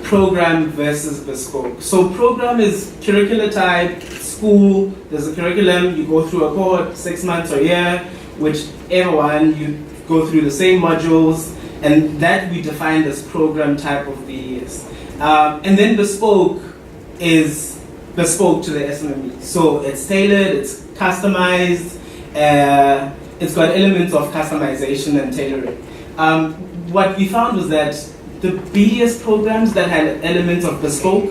program versus bespoke. So program is curricular type, school, there's a curriculum, you go through a cohort, 6 months or a year, whichever one, you go through the same modules, and that we defined as program type of BDS. And then bespoke is bespoke to the SMME. So it's tailored, it's customized, it's got elements of customization and tailoring. What we found was that the BDS programs that had elements of bespoke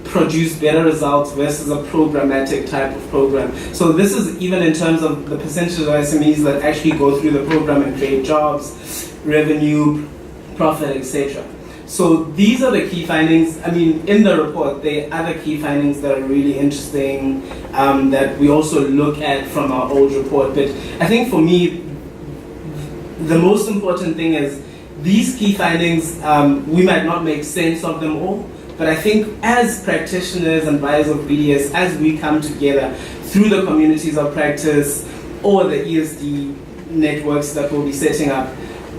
produce better results versus a programmatic type of program. So this is even in terms of the percentage of SMEs that actually go through the program and create jobs, revenue, profit, etc. So these are the key findings. I mean, in the report, there are other key findings that are really interesting that we also look at from our old report. But I think for me, the most important thing is these key findings, we might not make sense of them all, but I think as practitioners and buyers of BDS, as we come together through the communities of practice or the ESD networks that we'll be setting up,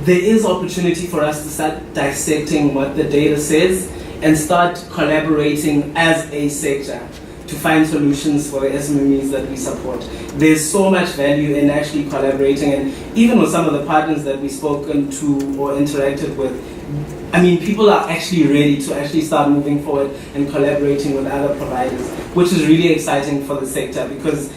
there is opportunity for us to start dissecting what the data says and start collaborating as a sector to find solutions for the SMEs that we support. There's so much value in actually collaborating, and even with some of the partners that we've spoken to or interacted with, I mean, people are actually ready to actually start moving forward and collaborating with other providers, which is really exciting for the sector, because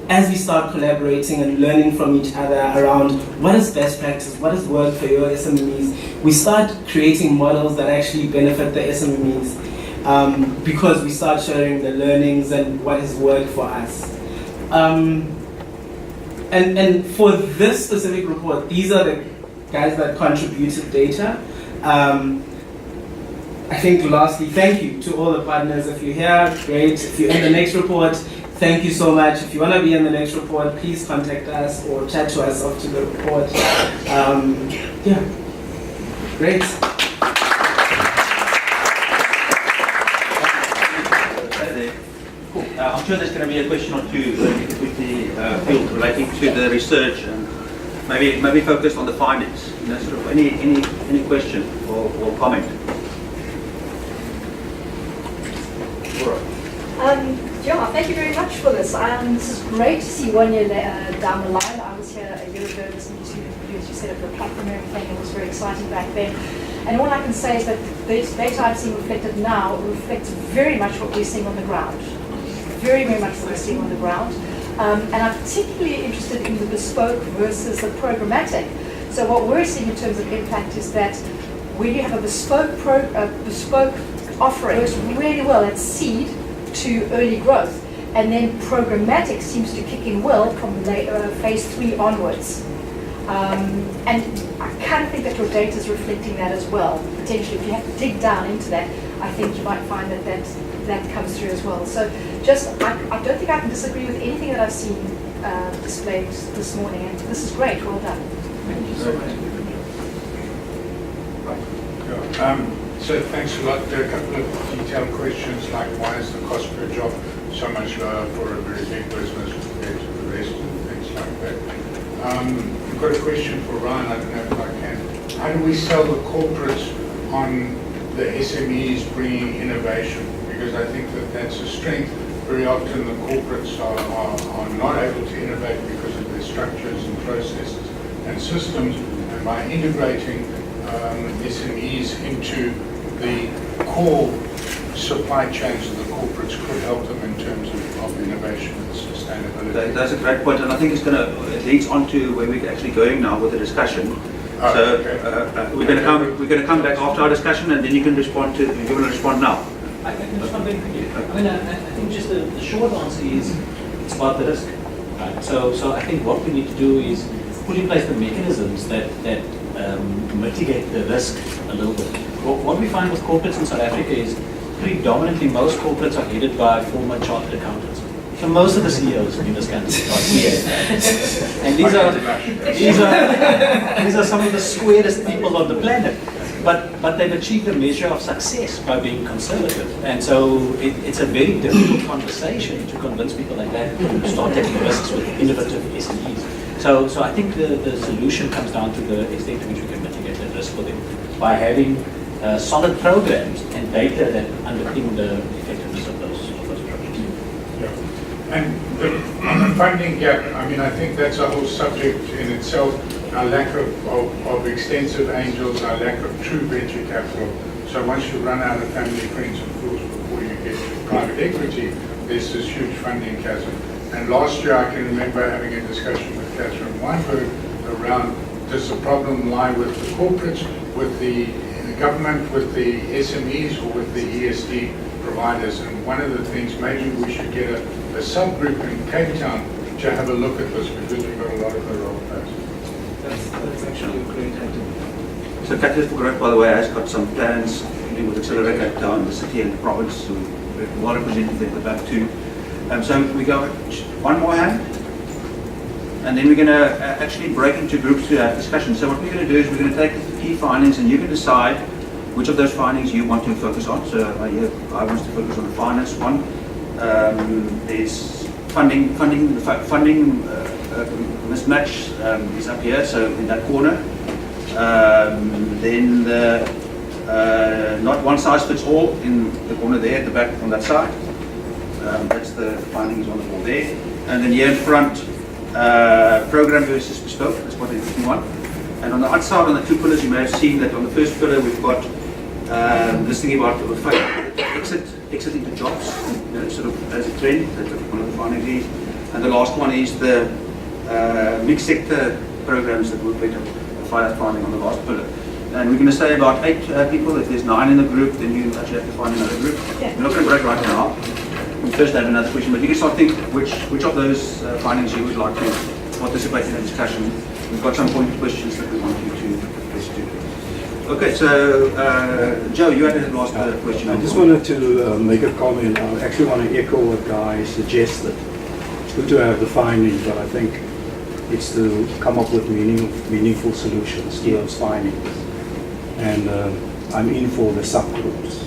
as we start collaborating and learning from each other around what is best practice, what has worked for your SMEs, we start creating models that actually benefit the SMEs. Because we start sharing the learnings and what has worked for us. And for this specific report, these are the guys that contributed data. I think lastly, thank you to all the partners. If you're here, great. If you're in the next report, thank you so much. If you want to be in the next report, please contact us or chat to us after the report. Yeah, great. I'm sure there's going to be a question or two with the field relating to the research and maybe focused on the findings. You know, sort of any question or comment. Yeah, thank you very much for this. This is great to see 1 year down the line. I was here a year ago listening to you, as you said, of the platform and everything. It was very exciting back then. And all I can say is that the data I've seen reflected now reflects very much what we're seeing on the ground. Very, very much what we're seeing on the ground. And I'm particularly interested in the bespoke versus the programmatic. So what we're seeing in terms of impact is that when you have a bespoke offering, it works really well at seed to early growth. And then programmatic seems to kick in well from phase 3 onwards. And I kind of think that your data is reflecting that as well. Potentially, if you have to dig down into that, I think you might find that comes through as well. So I don't think I can disagree with anything that I've seen displayed this morning. And this is great. Well done. Thank you so much. So thanks a lot. There are a couple of detailed questions like why is the cost per job so much lower for a very big business compared to the rest and things like that. I've got a question for Ryan, I don't know if I can. How do we sell the corporates on the SMEs bringing innovation? Because I think that that's a strength. Very often the corporates are not able to innovate because of their structures and processes and systems, and by integrating SMEs into the core supply chains of the corporates could help them in terms of innovation and sustainability. That's a great point, and I think it leads on to where we're actually going now with the discussion. We're going to come back after our discussion, and then you can respond to. You will respond now. I can respond very quickly. I mean, I think just the short answer is it's about the risk. Right? So I think what we need to do is put in place the mechanisms that mitigate the risk a little bit. What we find with corporates in South Africa is predominantly most corporates are headed by former chartered accountants. So most of the CEOs in this country are CEOs. And these are some of the squarest people on the planet. But they've achieved a measure of success by being conservative. And so it's a very difficult conversation to convince people like that to start taking risks with innovative SMEs. So I think the solution comes down to the extent to which we can mitigate that risk for them by having solid programs and data that underpin the effectiveness of those projects. Yeah. And on the funding gap, I mean, I think that's a whole subject in itself. Our lack of extensive angels, our lack of true venture capital. So once you run out of family, friends and fools before you get to private equity, there's this huge funding chasm. And last year I can remember having a discussion with Catherine Weinberg around, does the problem lie with the corporates, with the government, with the SMEs, or with the ESD providers, and one of the things, maybe we should get a subgroup in Cape Town to have a look at this, because we've got a lot of the role players. That's actually a great idea. So Catalyst for Growth, by the way, has got some plans dealing with Accelerate Cape Town, the city and the province, so we're well represented at the back too. So we go one more hand, and then we're going to actually break into groups to have discussion. So what we're going to do is we're going to take the key findings, and you can decide which of those findings you want to focus on. So I want to focus on the finance one. There's funding mismatch is up here, so in that corner. Then the not one size fits all in the corner there at the back on that side. That's the findings on the wall there. And then here in front, program versus bespoke. That's what the interesting one. And on the outside, on the two pillars, you may have seen that on the first pillar we've got this thing about exit into jobs, sort of as a trend. That's one of the findings is. And the last one is the mixed sector programs that we've better finance finding on the last pillar. And we're going to say about 8 people. If there's 9 in the group, then you actually have to find another group. Yeah. We're not going to break right now. We first have another question, but you can start think which of those findings you would like to participate in the discussion. We've got some pointed questions that we want you to address to. Okay, so Joe, you had the last question. I just wanted to make a comment. I actually want to echo what Guy suggested. It's good to have the findings, but I think it's to come up with meaningful solutions to those findings. And I'm in for the subgroups.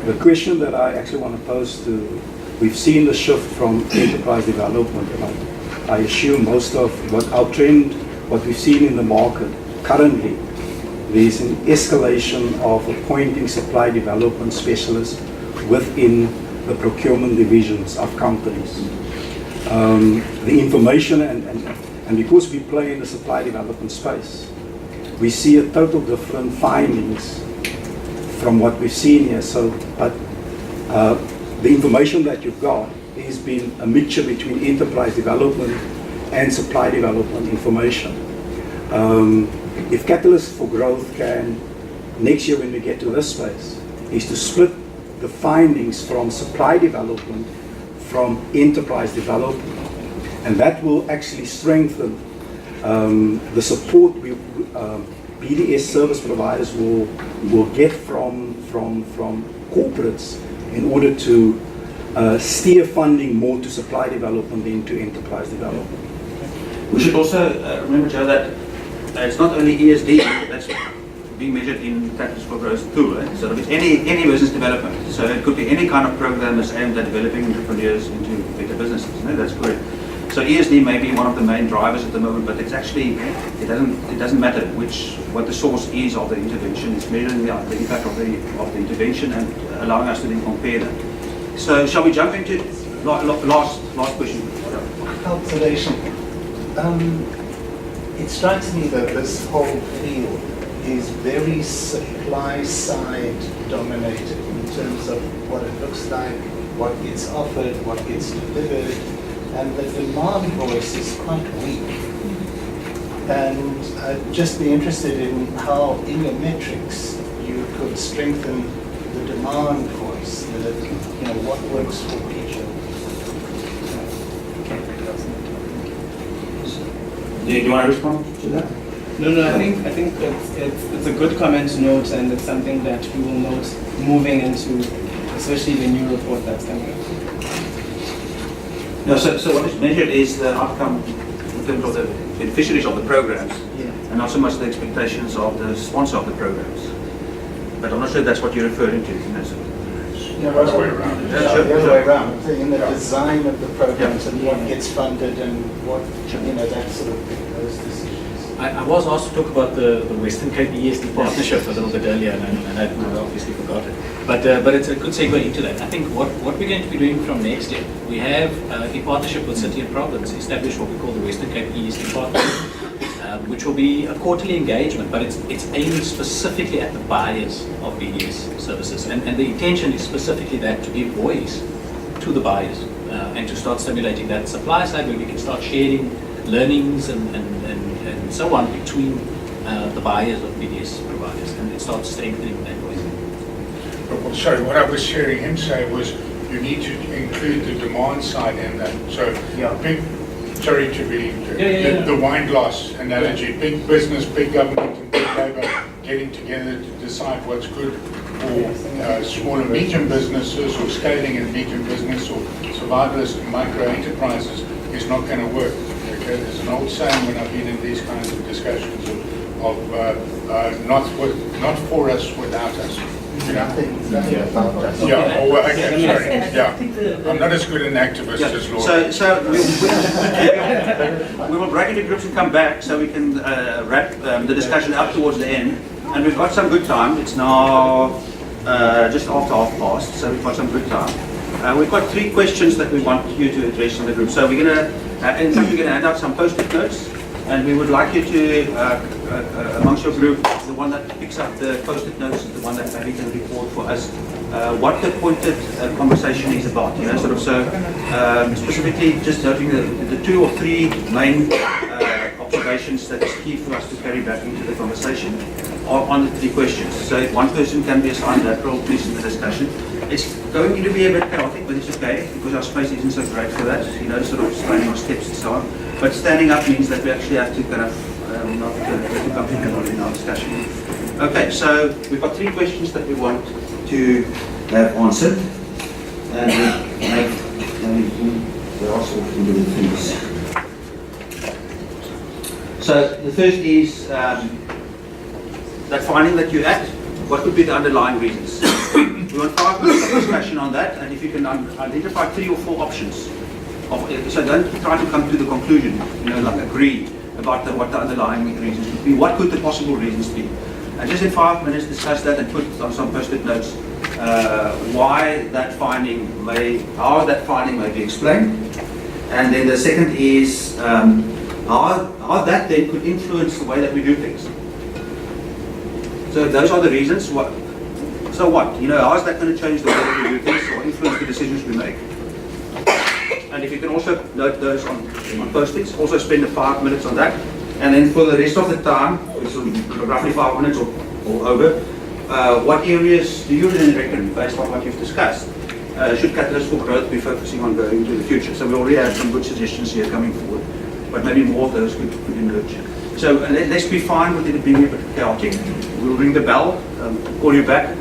The question that I actually want to pose to, we've seen the shift from enterprise development, and I assume most of what our trend, what we've seen in the market currently, there's an escalation of appointing supply development specialists within the procurement divisions of companies. The information and because we play in the supply development space, we see a total different findings from what we've seen here. So, but the information that you've got has been a mixture between enterprise development and supply development information. If Catalyst for Growth can, next year when we get to this space, is to split the findings from supply development from enterprise development, and that will actually strengthen the support BDS service providers will get from corporates in order to steer funding more to supply development than to enterprise development. We should also remember, Joe, that it's not only ESD that's being measured in Catalyst for Growth tool. Right? So it's any business development. So it could be any kind of program that's aimed at developing entrepreneurs into better businesses. No? That's correct. So ESD may be one of the main drivers at the moment, but it's actually it doesn't matter what the source is of the intervention. It's measuring the impact of the intervention and allowing us to then compare that. So shall we jump into last question? Observation. It strikes me that this whole field is very supply side dominated in terms of what it looks like, what gets offered, what gets delivered, and the demand voice is quite weak. And I'd just be interested in how in your metrics you could strengthen the demand voice, what works for people. Do you want to respond to that? No, I think it's a good comment to note, and it's something that we will note moving into, especially the new report that's coming up. No, so what is measured is the outcome in terms of the beneficiaries of the programs, and not so much the expectations of the sponsor of the programs. But I'm not sure that's what you're referring to. The other way around. In the design of the programs and what gets funded and what, that sort of thing, those decisions. I was asked to talk about the Western Cape ESD partnership a little bit earlier, and I obviously forgot it. But it's a good segue into that. I think what we're going to be doing from next year, we have, in partnership with City and Province, established what we call the Western Cape ESD partnership, which will be a quarterly engagement, but it's aimed specifically at the buyers of BDS services. And the intention is specifically that to give voice to the buyers and to start stimulating that supply side where we can start sharing learnings and so on between the buyers of BDS providers, and it starts strengthening that voice. sorry, what I was hearing him say was you need to include the demand side in that. So, big, sorry to be the wine glass analogy, big business, big government, and big labor getting together to decide what's good for small and medium businesses, or scaling and medium business, or survivors and micro enterprises is not going to work. Okay, there's an old saying when I've been in these kinds of discussions of not for us, without us. You know? Nothing about that. Yeah, oh, okay, sorry. Yeah, I'm not as good an activist as Laura. So we will break into groups and come back so we can wrap the discussion up towards the end. And we've got some good time. It's now just after 1:30, so we've got some good time. We've got 3 questions that we want you to address in the group. So we're going to, in fact, we're going to hand out some post-it notes, and we would like you to, amongst your group, the one that picks up the post-it notes is the one that maybe can record for us what the pointed conversation is about. You know, sort of. So specifically, just noting the 2 or 3 main observations that is key for us to carry back into the conversation on the 3 questions. So if one person can be assigned that role, please, in the discussion. It's going to be a bit chaotic, but it's okay, because our space isn't so great for that, you know, sort of standing on steps and so on. But standing up means that we actually have to kind of not too complicated in our discussion. Okay, so we've got 3 questions that we want to have answered, and there are sort of individual things. So the first is that finding that you had, what could be the underlying reasons? We want 5 minutes of discussion on that, and if you can identify 3 or 4 options. So don't try to come to the conclusion, you know, like agree about what the underlying reasons would be. What could the possible reasons be? And just in 5 minutes discuss that and put on some post-it notes how that finding may be explained. And then the second is how that then could influence the way that we do things. So those are the reasons. So what? You know, how is that going to change the way that we do things or influence the decisions we make? And if you can also note those on post-its, also spend the 5 minutes on that. And then for the rest of the time, so roughly 5 minutes or over, what areas do you then reckon, based on what you've discussed, should Catalyst for Growth be focusing on going into the future? So we already have some good suggestions here coming forward, but maybe more of those could emerge. So let's be fine with it being a bit chaotic. We'll ring the bell, call you back.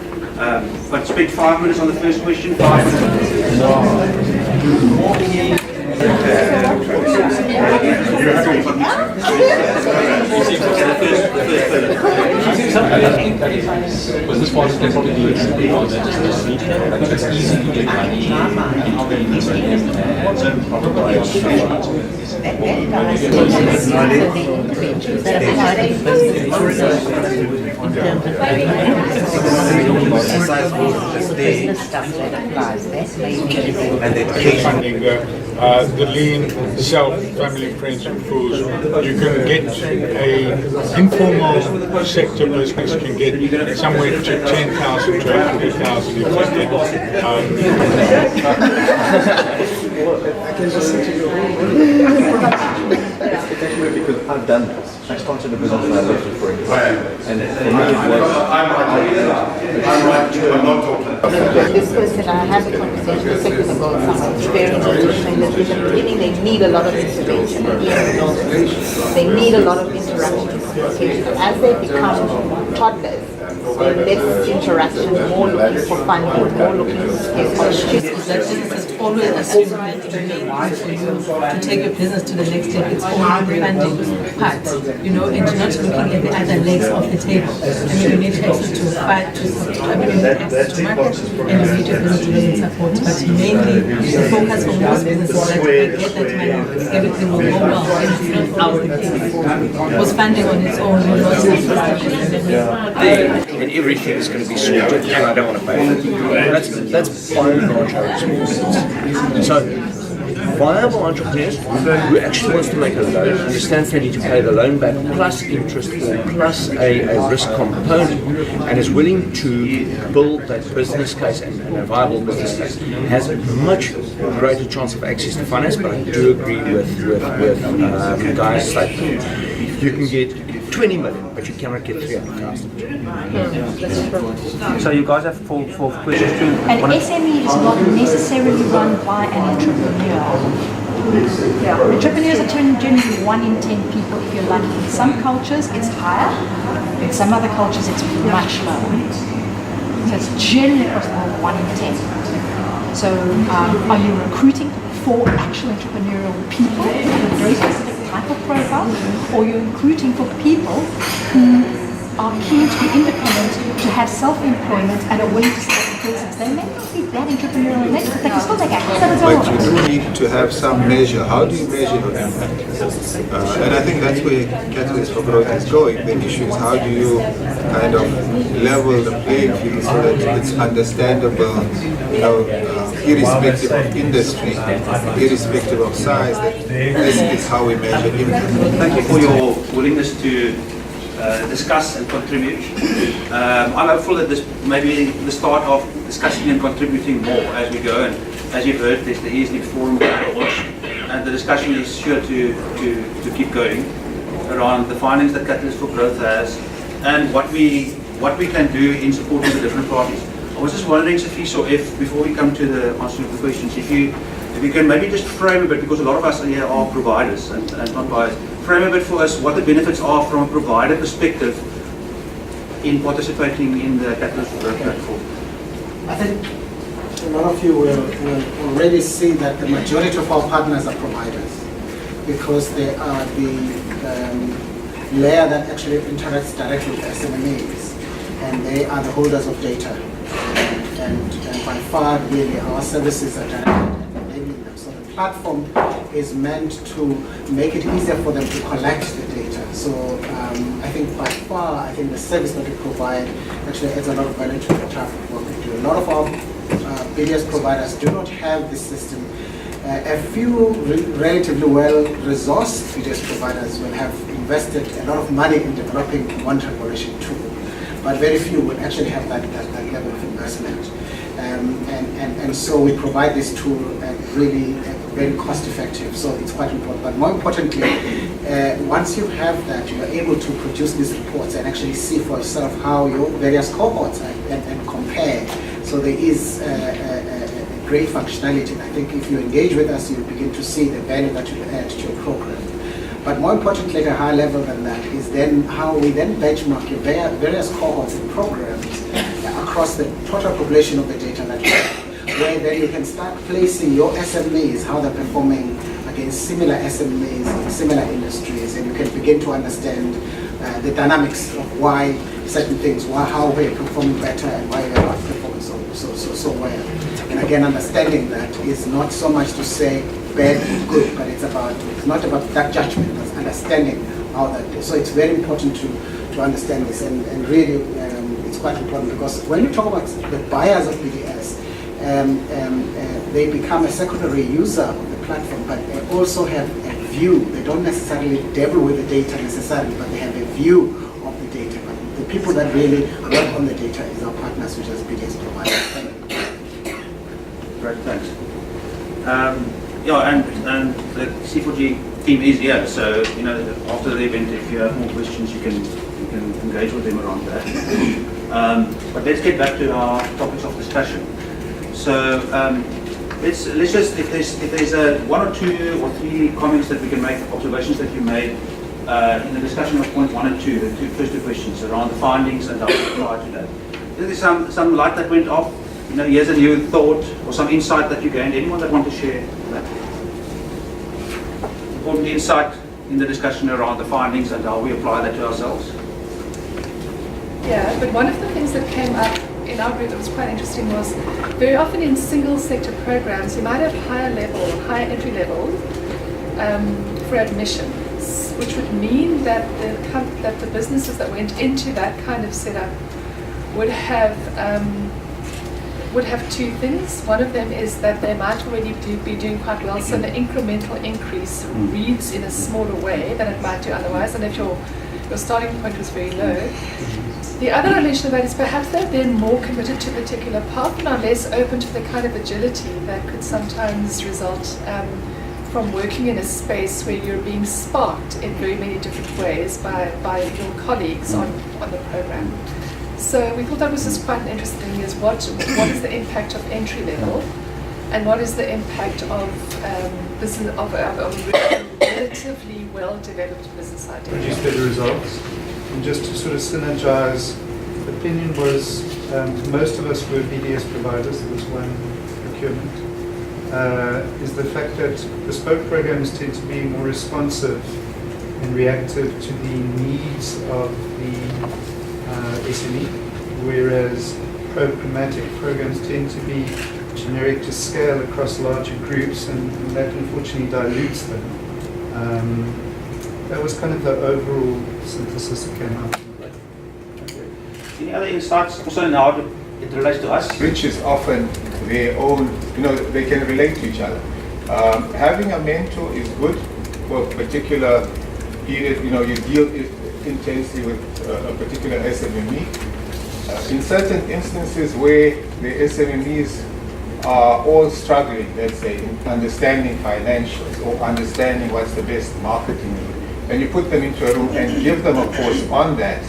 But spend 5 minutes on the first question, 5 minutes. Was this one can probably do it just it's easy to get money funding the lean self, family, friends and fools. You can get a informal sector business can get somewhere to 10,000 to 100,000 if because I've done this. I started a business when I left it for a year. And for me it was... This person, I had a conversation a second ago with someone very interesting that in the beginning they need a lot of intervention. They need a lot of interaction. As they become toddlers, less interaction, more looking for funding, more looking for opportunities. That business is always a meant to take your business to the next step. It's only the funding part, you know, and not looking at the other legs of the table. I mean, you need access to fight, to access to market, and you need your business development support. But mainly, the focus for most businesses is that when they get that money, everything will go well. And it's not always the case. Because funding on its own will not and everything is going to be sorted, and I don't want to pay for it. That's by and large how it's business. So, viable entrepreneurs who actually wants to make a loan, understands they need to pay the loan back plus interest plus a risk component, and is willing to build that business case and a viable business case, has a much greater chance of access to finance. But I do agree with guys like you can get 20 million, but you cannot get 300,000. So you guys have four questions too. An SME is not necessarily run by an entrepreneur. Yeah. Entrepreneurs are generally 1 in 10 people if you're lucky. In some cultures it's higher, in some other cultures it's much lower. So it's generally across the board 1 in 10. So are you recruiting for actual entrepreneurial people, a very specific type of profile, or you're recruiting for people who are keen to be independent, to have self-employment and are willing to set up business? They may not be that entrepreneurial in nature, but they can still take action. But you do need to have some measure. How do you measure your impact? And I think that's where Catalyst for Growth is going. The issue is how do you kind of level the playing field so that it's understandable, irrespective of industry, irrespective of size, that this is how we measure impact. Thank you for your willingness to discuss and contribute. I'm hopeful that this may be the start of discussing and contributing more as we go. And as you've heard, there's the ESD forum launched, and the discussion is sure to keep going around the findings that Catalyst for Growth has and what we can do in supporting the different parties. I was just wondering, Sifiso, if before we come to the answer of the questions, if you can maybe just frame a bit, because a lot of us here are providers and not buyers. Frame a bit for us what the benefits are from a provider perspective in participating in the Catalyst for Growth platform. I think a lot of you will already see that the majority of our partners are providers because they are the layer that actually interacts directly with SMEs, and they are the holders of data. And by far, really, our services are directed at enabling them. So the platform is meant to make it easier for them to collect the data. So I think by far, the service that we provide actually adds a lot of value to the type of work we do. A lot of our BDS providers do not have this system. A few relatively well-resourced BDS providers will have invested a lot of money in developing one collaboration tool, but very few will actually have that level of investment. And so we provide this tool really very cost effective, so it's quite important. But more importantly, once you have that, you are able to produce these reports and actually see for yourself how your various cohorts and compare. So there is a great functionality. And I think if you engage with us, you begin to see the value that you add to your program. But more importantly, at a higher level than that, is then how we then benchmark your various cohorts and programs across the total population of the data network, where then you can start placing your SMEs, how they're performing against similar SMEs in similar industries, and you can begin to understand the dynamics of why certain things, how we're performing better and why we're not performing so well. And again, understanding that is not so much to say bad or good, but it's not about that judgment, it's understanding how that is. So it's very important to understand this, and really it's quite important, because when you talk about the buyers of BDS, they become a secondary user of the platform, but they also have a view. They don't necessarily dabble with the data necessarily, but they have a view of the data. But the people that really work on the data is our partners, which is BDS providers. Great, thanks. And the C4G team is here, so after the event, if you have more questions, you can engage with them around that. But let's get back to our topics of discussion. So let's just, if there's one or two or three comments that we can make, observations that you made in the discussion of point 1 and 2, the first two questions around the findings and how to apply to that. Is there some light that went off? Here's a new thought or some insight that you gained. Anyone that want to share that? Important insight in the discussion around the findings and how we apply that to ourselves. Yeah, but one of the things that came up in our group that was quite interesting was very often in single sector programs you might have higher entry level for admissions, which would mean that the businesses that went into that kind of setup would have two things. One of them is that they might already be doing quite well, so the incremental increase reads in a smaller way than it might do otherwise, and if your starting point was very low. The other relation of that is perhaps they're then more committed to a particular path and are less open to the kind of agility that could sometimes result from working in a space where you're being sparked in very many different ways by your colleagues on the program. So we thought that was just quite an interesting thing, is what is the impact of entry level, and what is the impact of business of a relatively well-developed business idea. Produce better results. And just to sort of synergize, the opinion was most of us were BDS providers. There was one procurement. Is the fact that bespoke programs tend to be more responsive and reactive to the needs of the SME, whereas programmatic programs tend to be generic to scale across larger groups, and that unfortunately dilutes them. That was kind of the overall synthesis that came out. Any other insights also in how it relates to us? Which is often their own, they can relate to each other. Having a mentor is good for a particular period, you deal intensely with a particular SMME. In certain instances where the SMMEs are all struggling, let's say, in understanding financials or understanding what's the best marketing, and you put them into a room and give them a course on that,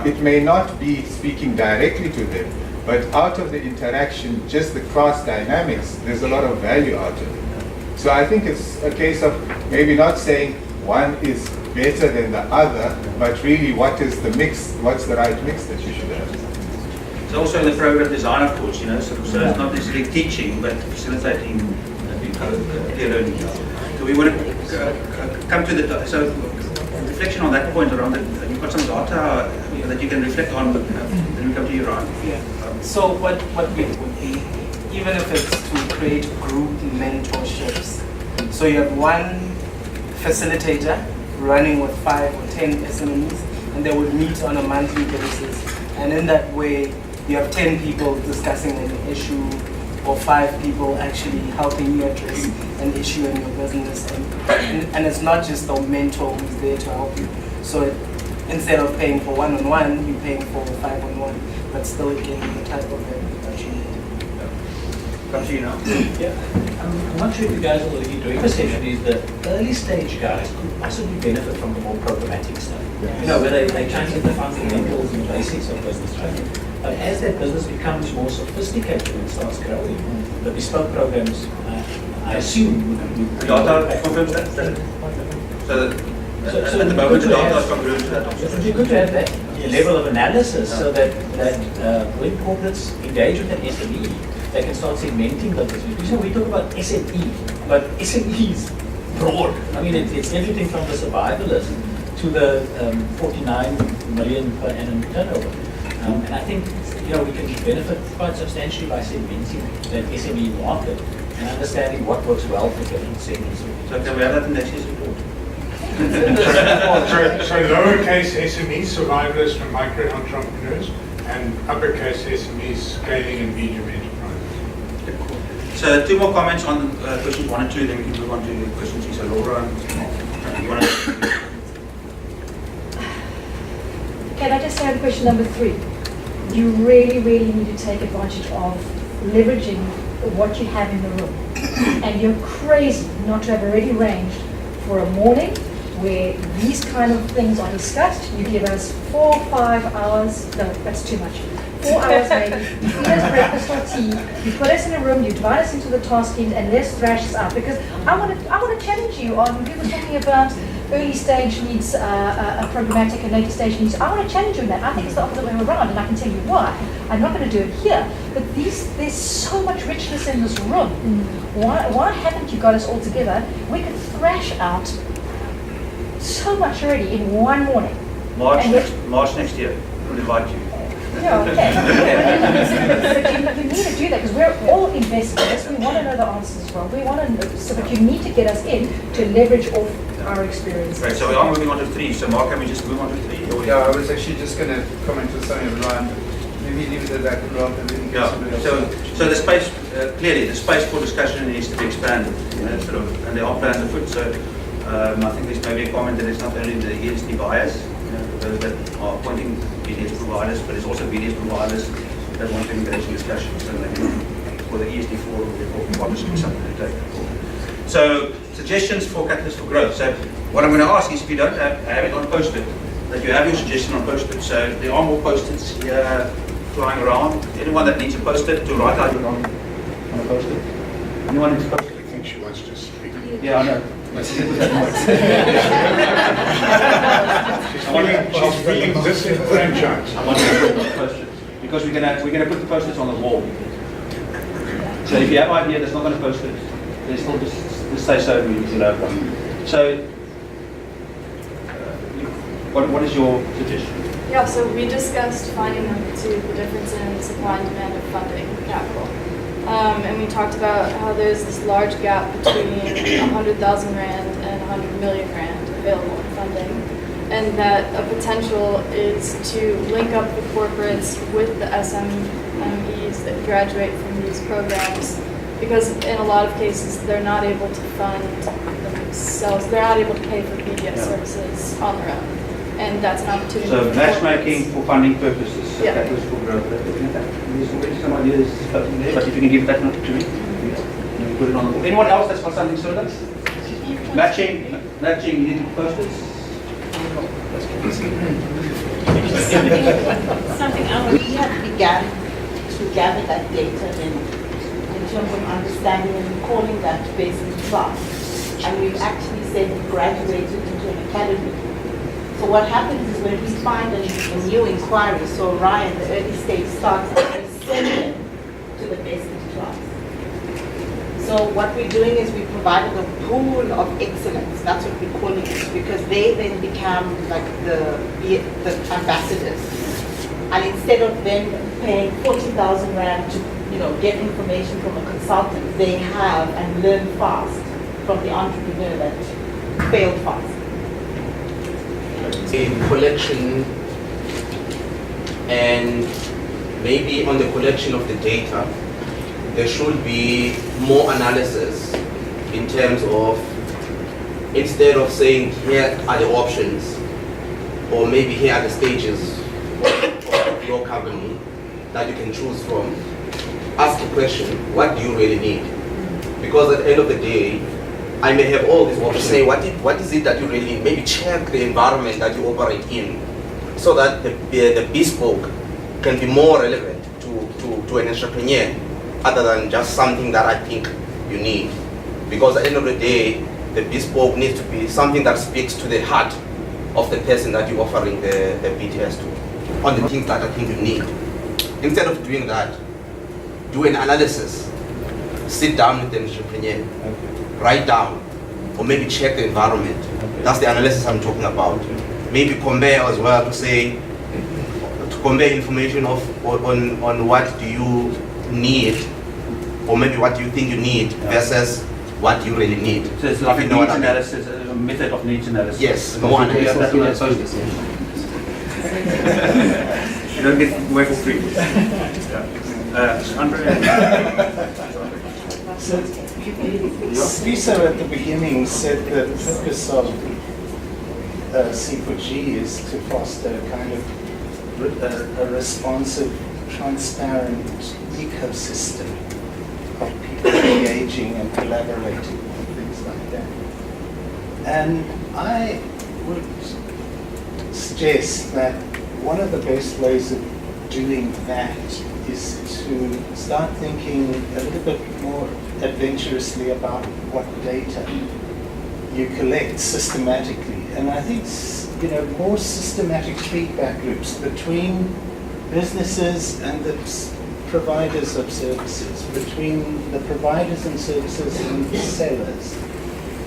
it may not be speaking directly to them, but out of the interaction, just the cross dynamics, there's a lot of value out of it. So I think it's a case of maybe not saying one is better than the other, but really what is the mix, what's the right mix that you should have. It's also in the program design, of course, so it's not necessarily teaching, but facilitating clear learning. So we want to come to so reflection on that point around you've got some data that you can reflect on, then we come to you, Ryan. Yeah. So what it would be, even if it's to create group mentorships. So you have one facilitator running with 5 or 10 SMEs, and they would meet on a monthly basis. And in that way, you have 10 people discussing an issue, or 5 people actually helping you address an issue in your business. And it's not just the mentor who's there to help you. So instead of paying for one-on-one, you're paying for 5-on-1, but still getting the type of value that you need. Come to you now. Yeah. I'm not sure if you guys are already doing the session, is the early stage guys could possibly benefit from the more programmatic stuff. Where they try to get the fundamentals and basics of business, right? But as that business becomes more sophisticated and starts growing, the bespoke programs, I assume, data confirms that. So at the moment, the data is congruent to that. It would be good to have that level of analysis so that when corporates engage with an SME, they can start segmenting the business. We talk about SME, but SME is broad. I mean, it's everything from the survivalist to the 49 million per annum turnover. And I think we can benefit quite substantially by segmenting that SME market and understanding what works well for different segments. So can we have that in next year's report? So lowercase SMEs, survivalists and micro entrepreneurs, and uppercase SMEs, scaling and medium enterprises. So 2 more comments on questions 1 and 2, then we can move on to question 3. So Laura, you want to? Can I just say on question number 3? You really, really need to take advantage of leveraging what you have in the room. And you're crazy not to have already arranged for a morning where these kind of things are discussed. You give us 4 or 5 hours, no, that's too much. 4 hours maybe, you feed us breakfast or tea, you put us in a room, you divide us into the task teams, and let's thrash this out. Because I want to challenge you on, we were talking about early stage needs a programmatic and later stage needs. I want to challenge you in that. I think it's the opposite way around, and I can tell you why. I'm not going to do it here, but there's so much richness in this room. Why haven't you got us all together? We could thrash out so much already in one morning. March next year, we'll invite you. Yeah, okay. But you need to do that because we're all investors. We want to know the answers as well. We want to know, but you need to get us in to leverage off our experience. Right, so we are moving on to 3. So Mark, can we just move on to 3? Yeah, I was actually just going to comment on something of Ryan. Maybe leave it at that, Rob, and then get somebody else. So the space, clearly, the space for discussion needs to be expanded, and there are plans afoot. So I think there's maybe a comment that it's not only the ESD buyers, those that are appointing BDS providers, but it's also BDS providers that want to engage in discussions. So maybe for the ESD forum, we're partnership something to take forward. So suggestions for Catalyst for Growth. So what I'm going to ask is if you don't have it on Post-it, that you have your suggestion on Post-it. So there are more Post-its here flying around. Anyone that needs a Post-it to write out on a Post-it? Anyone needs a Post-it? I think she wants to speak. Yeah, I know. She's feeling disenfranchised. I want to put the Post-its because we're gonna put the Post-its on the wall. So if you have an idea that's not going to post it, they still just say so. So, what is your suggestion? Yeah, so we discussed finding the difference in supply and demand of funding capital. And we talked about how there's this large gap between 100,000 Rand and 100 million Rand available in funding. And that a potential is to link up the corporates with the SMEs that graduate from these programs, because in a lot of cases they're not able to fund themselves, they're not able to pay for BDS services on their own. And that's an opportunity. So matchmaking for funding purposes, yeah. Catalyst for Growth. There's already some ideas floating there, but if you can give that note to me, put it on the board. Anyone else that's got something similar? Matching, you need to post it. Something else. We have begun to gather that data in terms of understanding and calling that basic trust. And we've actually said we graduated into an academy. So what happens is when we find a new inquiry, so Ryan, the early stage starts, we send them to the basic trust. So what we're doing is we provided a pool of excellence. That's what we're calling it, because they then become like the ambassadors. And instead of them paying 40,000 Rand to get information from a consultant, they have and learn fast from the entrepreneur that failed fast. A collection, and maybe on the collection of the data, there should be more analysis in terms of, instead of saying here are the options, or maybe here are the stages of your company that you can choose from, ask the question, what do you really need? Because at the end of the day, I may have all these options. Say, what is it that you really need? Maybe check the environment that you operate in, so that the bespoke can be more relevant to an entrepreneur, other than just something that I think you need. Because at the end of the day, the bespoke needs to be something that speaks to the heart of the person that you're offering the BTS to, on the things that I think you need. Instead of doing that, do an analysis. Sit down with the entrepreneur, write down, or maybe check the environment. That's the analysis I'm talking about. Maybe compare as well, to compare information on what do you need, or maybe what do you think you need versus what you really need. So it's like a needs analysis, a method of needs analysis. Yes, more analysis. You don't get away for free. So, Spiso at the beginning said the purpose of C4G is to foster a kind of a responsive, transparent ecosystem of people engaging and collaborating and things like that. And I would suggest that one of the best ways of doing that is to start thinking a little bit more adventurously about what data you collect systematically. And I think, more systematic feedback loops between businesses and the providers of services, between the providers and services and the sellers,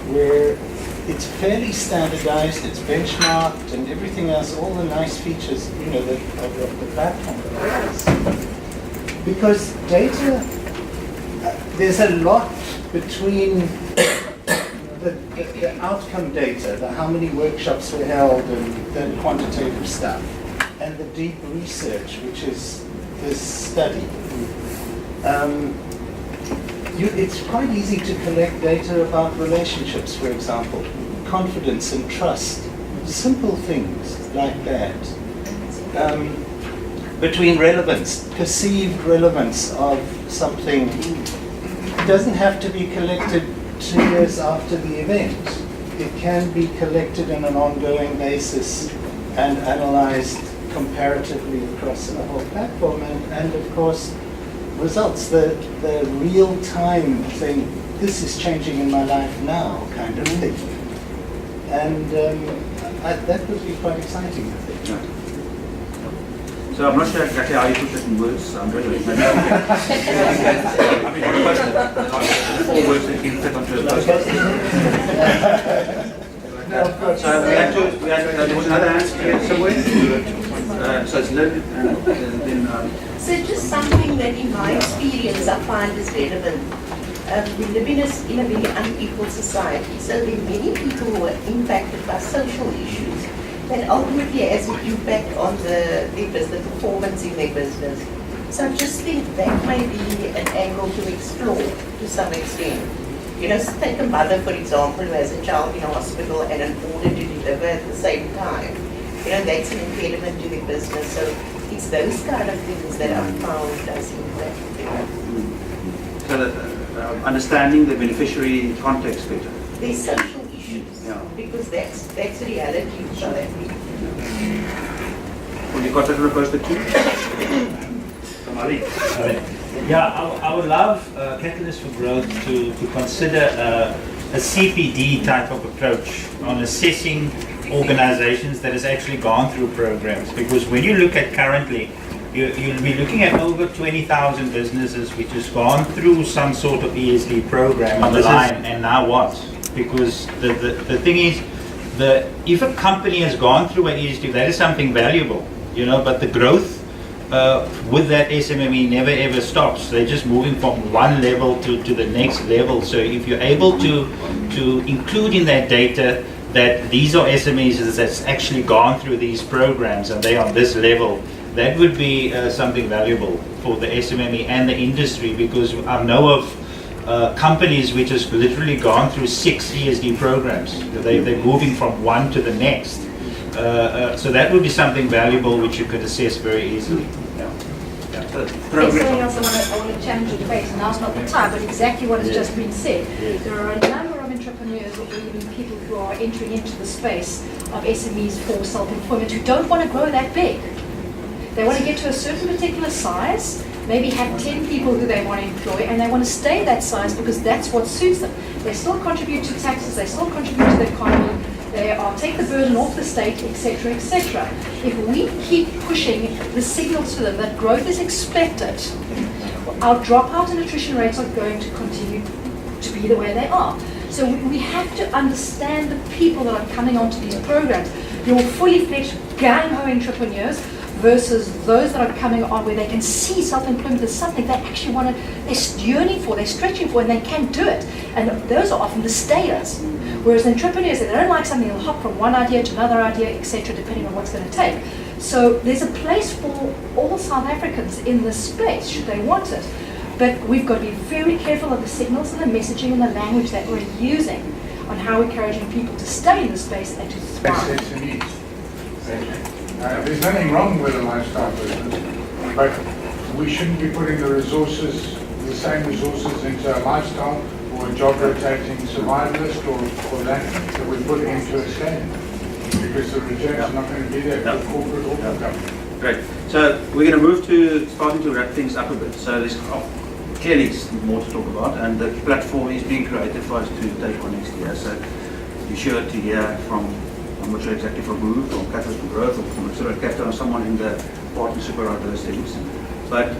where it's fairly standardized, it's benchmarked, and everything else, all the nice features, of the platform. Because data, there's a lot between the outcome data, how many workshops were held and the quantitative stuff, and the deep research, which is this study. It's quite easy to collect data about relationships, for example, confidence and trust, simple things like that. Between relevance, perceived relevance of something, it doesn't have to be collected 2 years after the event. It can be collected on an ongoing basis and analyzed comparatively across the whole platform, and of course, results, the real-time thing, this is changing in my life now kind of thing. And that would be quite exciting, I think. Yeah. So I'm not sure exactly how you put it in words. I'm very I mean, what about 4 words that can fit onto a post? So there was another answer here somewhere. So it's Lynn, and then... So just something that in my experience I find is relevant. We live in a very unequal society, so there are many people who are impacted by social issues that ultimately has an impact on their business, the performance in their business. So I just think that may be an angle to explore to some extent. You know, take a mother, for example, who has a child in a hospital and an order to deliver at the same time. You know, that's an impediment to their business. So it's those kind of things that I've found does impact. So that, understanding the beneficiary context better. There's social issues, because that's reality in South Africa. Well, you got that proposed too? Kamali. Yeah, I would love Catalyst for Growth to consider a CPD type of approach on assessing organizations that has actually gone through programs. Because when you look at currently, you'll be looking at over 20,000 businesses which has gone through some sort of ESG program on the line, and now what? Because the thing is, if a company has gone through an ESG, that is something valuable, you know, but the growth with that SMME never ever stops. They're just moving from one level to the next level. So if you're able to include in that data that these are SMEs that's actually gone through these programs and they're on this level, that would be something valuable for the SMME and the industry, because I know of companies which has literally gone through 6 ESG programs. They're moving from one to the next. So that would be something valuable which you could assess very easily. There's something else I want to challenge the debate, and now's not the time, but exactly what has just been said. There are a number of entrepreneurs or even people who are entering into the space of SMEs for self-employment who don't want to grow that big. They want to get to a certain particular size, maybe have 10 people who they want to employ, and they want to stay that size because that's what suits them. They still contribute to taxes, they still contribute to the economy, they take the burden off the state, etc., etc. If we keep pushing the signals to them that growth is expected, our dropout and attrition rates are going to continue to be the way they are. So we have to understand the people that are coming onto these programs. Your fully fledged gung-ho entrepreneurs versus those that are coming on where they can see self-employment as something they actually want to, they're yearning for, they're stretching for, and they can do it. And those are often the stayers. Whereas entrepreneurs, if they don't like something, they'll hop from one idea to another idea, etc., depending on what's going to take. So there's a place for all South Africans in this space, should they want it. But we've got to be very careful of the signals and the messaging and the language that we're using on how we're encouraging people to stay in the space and to thrive. There's nothing wrong with a lifestyle business, but we shouldn't be putting the same resources into a lifestyle or a job rotating survivalist or that we put into a stand, because the returns are not going to be there for corporate or for government. Great. So we're going to move to starting to wrap things up a bit. So there's clearly more to talk about, and the platform is being created for us to take on next year. So be sure to hear from, I'm not sure exactly from who, from Catalyst for Growth or from Accelerate Capital or someone in the partnership around those things. But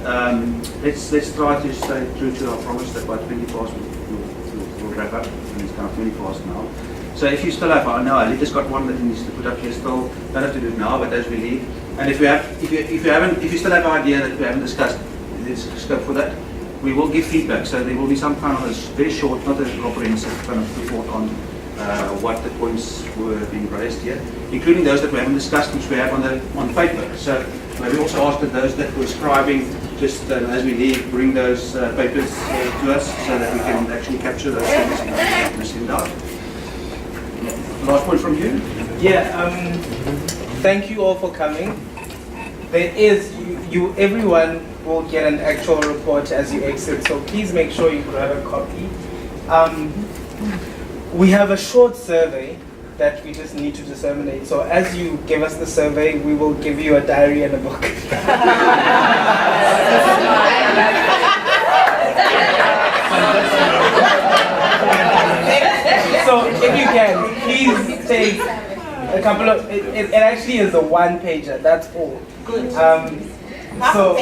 let's try to stay true to our promise that by 20 past we'll wrap up, and it's kind of 20 past now. So if you still have, now Alita's got one that he needs to put up here still, don't have to do it now, but as we leave. And if you still have an idea that we haven't discussed, there's scope for that. We will give feedback, so there will be some kind of a very short, not a comprehensive kind of report on what the points were being raised here, including those that we haven't discussed, which we have on paper. So maybe also ask that those that were scribing, just as we leave, bring those papers to us so that we can actually capture those things and send out. Last point from you? Yeah, thank you all for coming. There is, everyone will get an actual report as you exit, so please make sure you grab a copy. we have a short survey that we just need to disseminate. So as you give us the survey, we will give you a diary and a book. So if you can, please take a couple of, it actually is a one-pager, that's all. Good. So,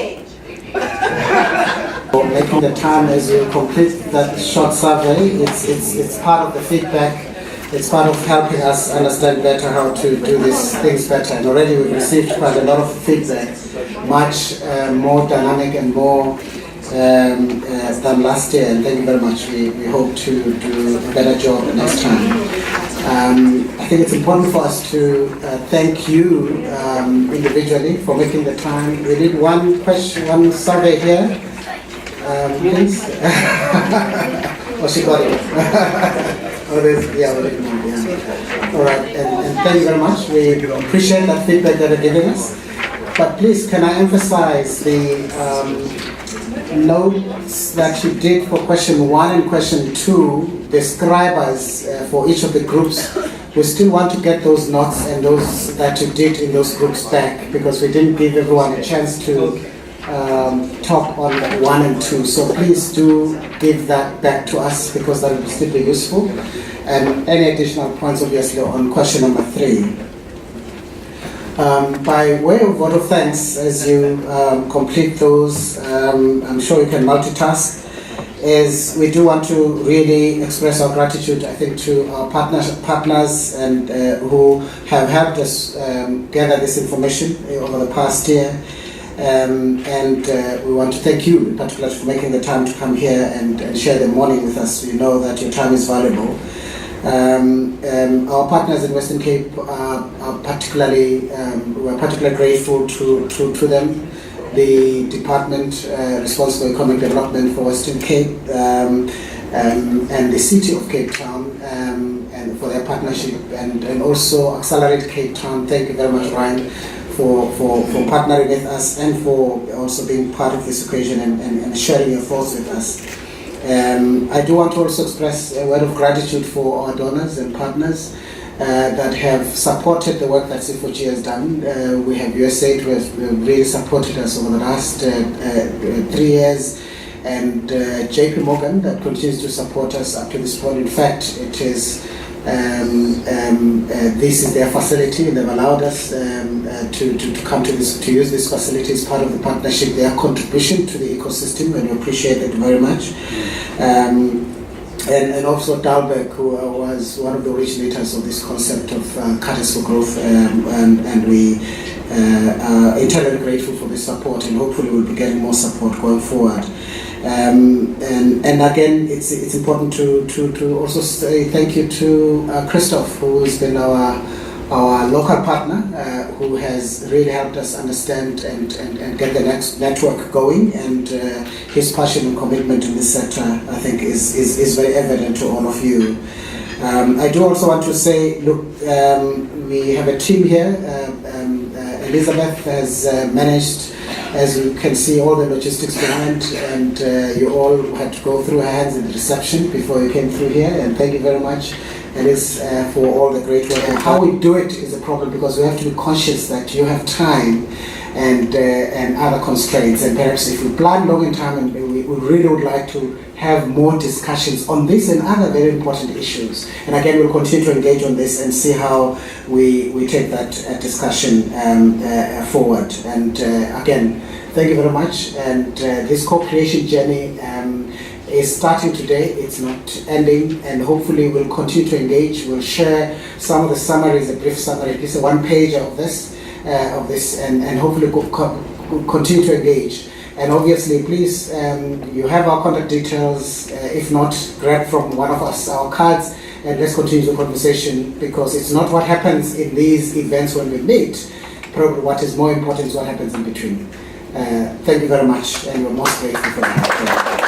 For making the time as you complete that short survey, it's part of the feedback. It's part of helping us understand better how to do these things better. And already we've received quite a lot of feedback, much more dynamic and more than last year. And thank you very much. We hope to do a better job the next time. I think it's important for us to thank you individually for making the time. We did one question, one survey here. Please. Oh, she got it. Oh, yeah, all right, and thank you very much. We appreciate that feedback that you're giving us. But please, can I emphasize the notes that you did for question 1 and question 2, describe us for each of the groups. We still want to get those notes and those that you did in those groups back, because we didn't give everyone a chance to talk on 1 and 2. So please do give that back to us, because that will still be useful. And any additional points, obviously, on question number 3. By way of vote of thanks, as you complete those, I'm sure you can multitask, is we do want to really express our gratitude, I think, to our partners and who have helped us gather this information over the past year. And we want to thank you in particular for making the time to come here and share the morning with us. We know that your time is valuable. Our partners in Western Cape are particularly, we're particularly grateful to them. The department responsible for economic development for Western Cape and the city of Cape Town and for their partnership, and also Accelerate Cape Town. Thank you very much, Ryan, for partnering with us and for also being part of this occasion and sharing your thoughts with us. I do want to also express a word of gratitude for our donors and partners that have supported the work that C4G has done. We have USAID, who has really supported us over the last 3 years, and JP Morgan, that continues to support us up to this point. In fact, it is this is their facility, and they've allowed us to come to this, to use this facility as part of the partnership. Their contribution to the ecosystem, and we appreciate it very much. And also Dalberg, who was one of the originators of this concept of Catalyst for Growth, and we are eternally grateful for this support, and hopefully we'll be getting more support going forward. And again, it's important to also say thank you to Christoph, who has been our local partner, who has really helped us understand and get the next network going, and his passion and commitment in this sector, I think, is very evident to all of you. I do also want to say, look, we have a team here. Elizabeth has managed, as you can see, all the logistics behind, and you all had to go through her hands in the reception before you came through here, and thank you very much, Alice, for all the great work. And how we do it is a problem, because we have to be conscious that you have time and other constraints, and perhaps if we plan long in time, and we really would like to have more discussions on this and other very important issues. And again, we'll continue to engage on this and see how we take that discussion forward. And again, thank you very much. And this co-creation journey is starting today. It's not ending, and hopefully we'll continue to engage. We'll share some of the summaries, a brief summary, at least a one-pager of this, and hopefully continue to engage. And obviously, please, you have our contact details. If not, grab from one of us our cards, and let's continue the conversation, because it's not what happens in these events when we meet. Probably what is more important is what happens in between. Thank you very much, and we're most grateful for that.